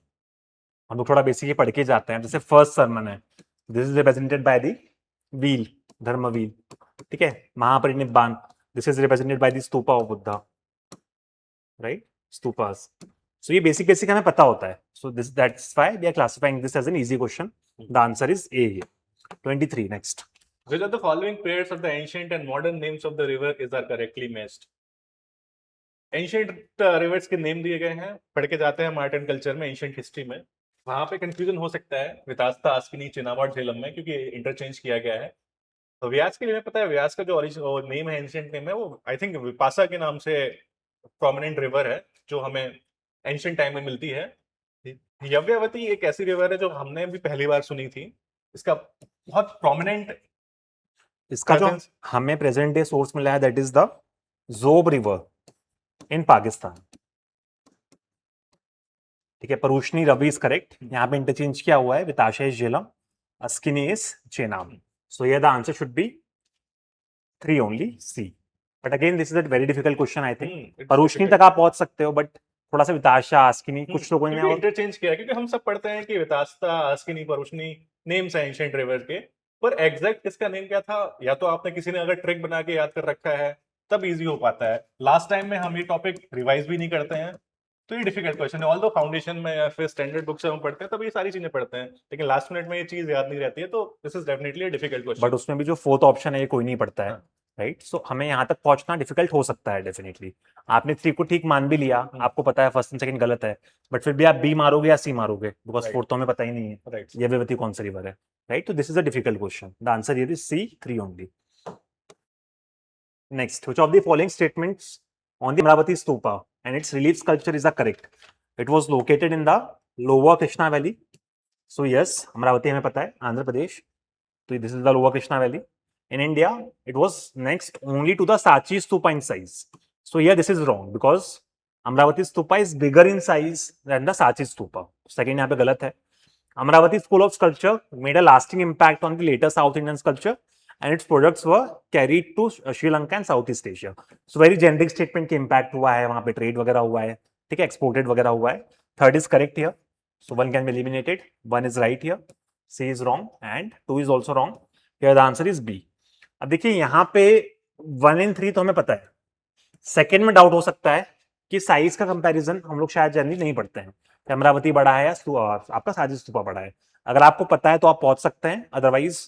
हम लोग थोड़ा बेसिकली पढ़ के जाते हैं. जैसे फर्स्ट सरमन है, this is represented by the wheel, धर्म व्हील. ठीक है, महापरिनिब्बान, this is represented by the stupa of Buddha, right? Stupas. So ये basic हमें पता होता है. So that's why we are classifying this as an easy question. The answer is A here. 23 next. Which of the following pairs of the ancient and modern names of the river is are correctly matched? Ancient rivers के name दिए गए हैं, पढ़ के जाते हैं modern culture में, ancient history में. वहां पे कंफ्यूजन हो सकता है वितास्ता, आस्किनी, चिनाब, झेलम में, क्योंकि इंटरचेंज किया गया है. तो व्यास के लिए हमें पता है, व्यास का जो ओरिजिनल नेम है, एंशिएंट नेम है, वो आई थिंक विपासा के नाम से प्रोमिनेंट रिवर है जो हमें एंशिएंट टाइम में मिलती है. यव्यावती एक ऐसी रिवर है जो हमने भी पहली बार सुनी थी. इसका बहुत प्रोमिनेंट, इसका जो हमें प्रेजेंट डे सोर्स मिला है that is the job river in Pakistan. ठीक है, परूशनी रवि इज करेक्ट. यहाँ पे इंटरचेंज किया हुआ है विद आशय Jhelum, Askini is Chenab. So yeah, the answer should be 3 only, C. But again, this is a very difficult question, I think. परूशनी तक आप पहुंच सकते हो, बट थोड़ा सा विताशा, आस्किनी, कुछ लोगों ने इंटरचेंज किया, क्योंकि हम सब पढ़ते हैं कि वितास्ता, आस्किनी, परूशनी नेम्स हैं एंशिएंट रिवर के, पर एग्जैक्ट इसका नेम क्या था, या तो आपने किसी ने अगर ट्रिक बना के याद कर रखा है तब इजी हो पाता है. लास्ट टाइम में हम ये टॉपिक रिवाइज भी नहीं करते हैं, तो ये डिफिकल्ट क्वेश्चन है. ऑल्दो फाउंडेशन में या फिर स्टैंडर्ड बुक से हम पढ़ते हैं तब ये सारी चीजें पढ़ते हैं, लेकिन लास्ट मिनट में ये चीज याद नहीं रहती है. तो this is definitely a difficult question. But उसमें भी जो फोर्थ ऑप्शन है ये कोई नहीं पढ़ता है, राइट? सो हमें यहाँ तक पहुंचना डिफिकल्ट हो सकता है डेफिनेटली. आपने 3 को ठीक मान भी लिया, आपको पता है फर्स्ट एंड सेकंड गलत है, बट फिर भी आप बी मारोगे या सी मारोगे, बिकॉज फोर्थ तो हमें पता ही नहीं है ये वेवती कौन सा रिवर है, राइट? तो this is a difficult question. The answer here is C, 3 only. Next, which of the following statements on the Amaravati stupa and its relief sculpture is the correct? It was located in the lower Krishna Valley. So yes, Amravati हमें पता है, आंध्र प्रदेश. तो this is the lower Krishna Valley. In India, it was next only to the Sachi Stupa in size. So here this is wrong because Amravati Stupa is bigger in size than the Sachi Stupa. Second यहाँ पे गलत है. Amravati School of Sculpture made a lasting impact on the later South Indian sculpture and its products were carried to Sri Lanka and Southeast Asia. So very generic statement के impact हुआ है, वहाँ पे trade वगैरह हुआ है, ठीक है, एक्सपोर्टेड वगैरह हुआ है. Third is correct here, so 1 can be eliminated. 1 is right here, C is wrong and 2 is also wrong. Here the answer is B. अब देखिए यहाँ पे 1 and 3 तो हमें पता है. सेकंड में डाउट हो सकता है कि साइज का कंपैरिजन हम लोग शायद जनरली नहीं पढ़ते हैं, अमरावती बड़ा है या आपका साजिद स्तूपा बड़ा है. अगर आपको पता है तो आप पहुंच सकते हैं, अदरवाइज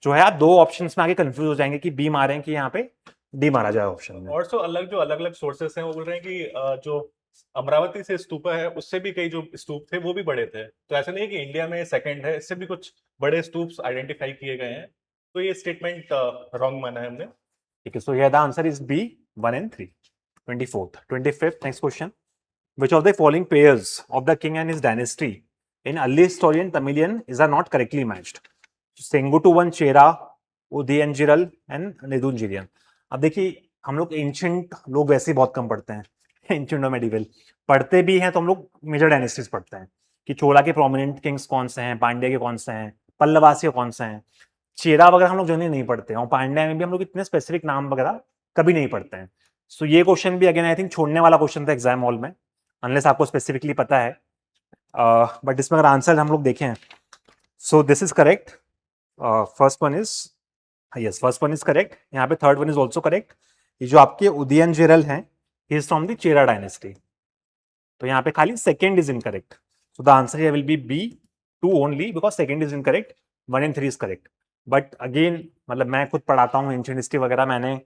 जो है आप 2 ऑप्शंस में आगे कंफ्यूज हो जाएंगे कि बी मारें कि यहाँ पे डी मारा जाए ऑप्शन में। और जो अलग अलग सोर्सेस हैं वो बोल रहे हैं कि जो अमरावती से स्तूपा है उससे भी कई जो स्तूप थे वो भी बड़े थे, तो ऐसा नहीं है कि इंडिया में सेकंड है, इससे भी कुछ बड़े स्तूप्स आइडेंटिफाई किए गए हैं, तो ये स्टेटमेंट रॉन्ग माना है हमने। ठीक है, so here the answer is B 1 and 3। 24th 25th next question, which of the following pairs of the king and his dynasty in early historian Tamilian is are not correctly matched? Sengotu I Chera, Udyanjiral and Nedunjirian। अब देखिए हम लोग ancient लोग वैसे ही बहुत कम पढ़ते हैं, ancient और मेडिवल पढ़ते भी हैं तो हम लोग मेजर डायनेस्टीज पढ़ते हैं कि चोला के प्रोमिनेंट किंग्स कौन से हैं, पांड्या के कौन से हैं, पल्लवासी कौन से हैं। चेरा वगैरह हम लोग जनरली नहीं पढ़ते हैं, और पांड्या में भी हम लोग इतने स्पेसिफिक नाम वगैरह कभी नहीं पढ़ते हैं। सो ये क्वेश्चन भी अगेन आई थिंक छोड़ने वाला क्वेश्चन था एग्जाम हॉल में, अनलेस आपको स्पेसिफिकली पता है। बट इसमें अगर आंसर हम लोग देखें, सो this is correct, first one is, yes first one is correct, यहाँ पे third one is also correct. ये जो आपके उदयनजिरल हैं he is from the Chera dynasty, तो यहाँ पे खाली second is incorrect, so the answer here will B B2 only because second is incorrect, 1 and 3 is correct. But again मतलब मैं खुद पढ़ाता हूँ एंशिएंट हिस्ट्री वगैरह, मैंने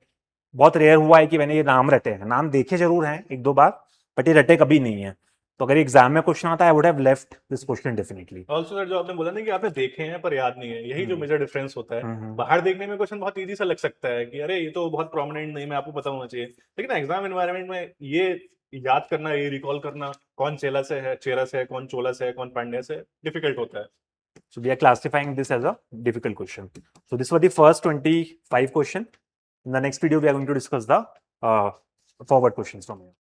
बहुत रेयर हुआ है कि मैंने ये नाम रटे हैं, नाम देखे जरूर हैं एक दो बार बट ये रटे कभी नहीं है। तो अगर एग्जाम में क्वेश्चन आता है I would have left this question definitely. Also sir जो आपने बोला ना कि आपने देखे हैं पर याद नहीं है, यही जो मेजर डिफरेंस होता है। हम्म। बाहर देखने में क्वेश्चन बहुत इजी सा लग सकता है कि अरे ये तो बहुत प्रोमिनेंट नहीं, मैं आपको पता होना चाहिए, लेकिन एग्जाम एनवायरनमेंट में ये याद करना, ये रिकॉल करना कौन चेरा से है, कौन चोला से है, कौन पांड्या से, डिफिकल्ट होता है। So we are classifying this as a difficult question. So this was the first 25 question. In the next video, we are going to discuss the forward questions from here.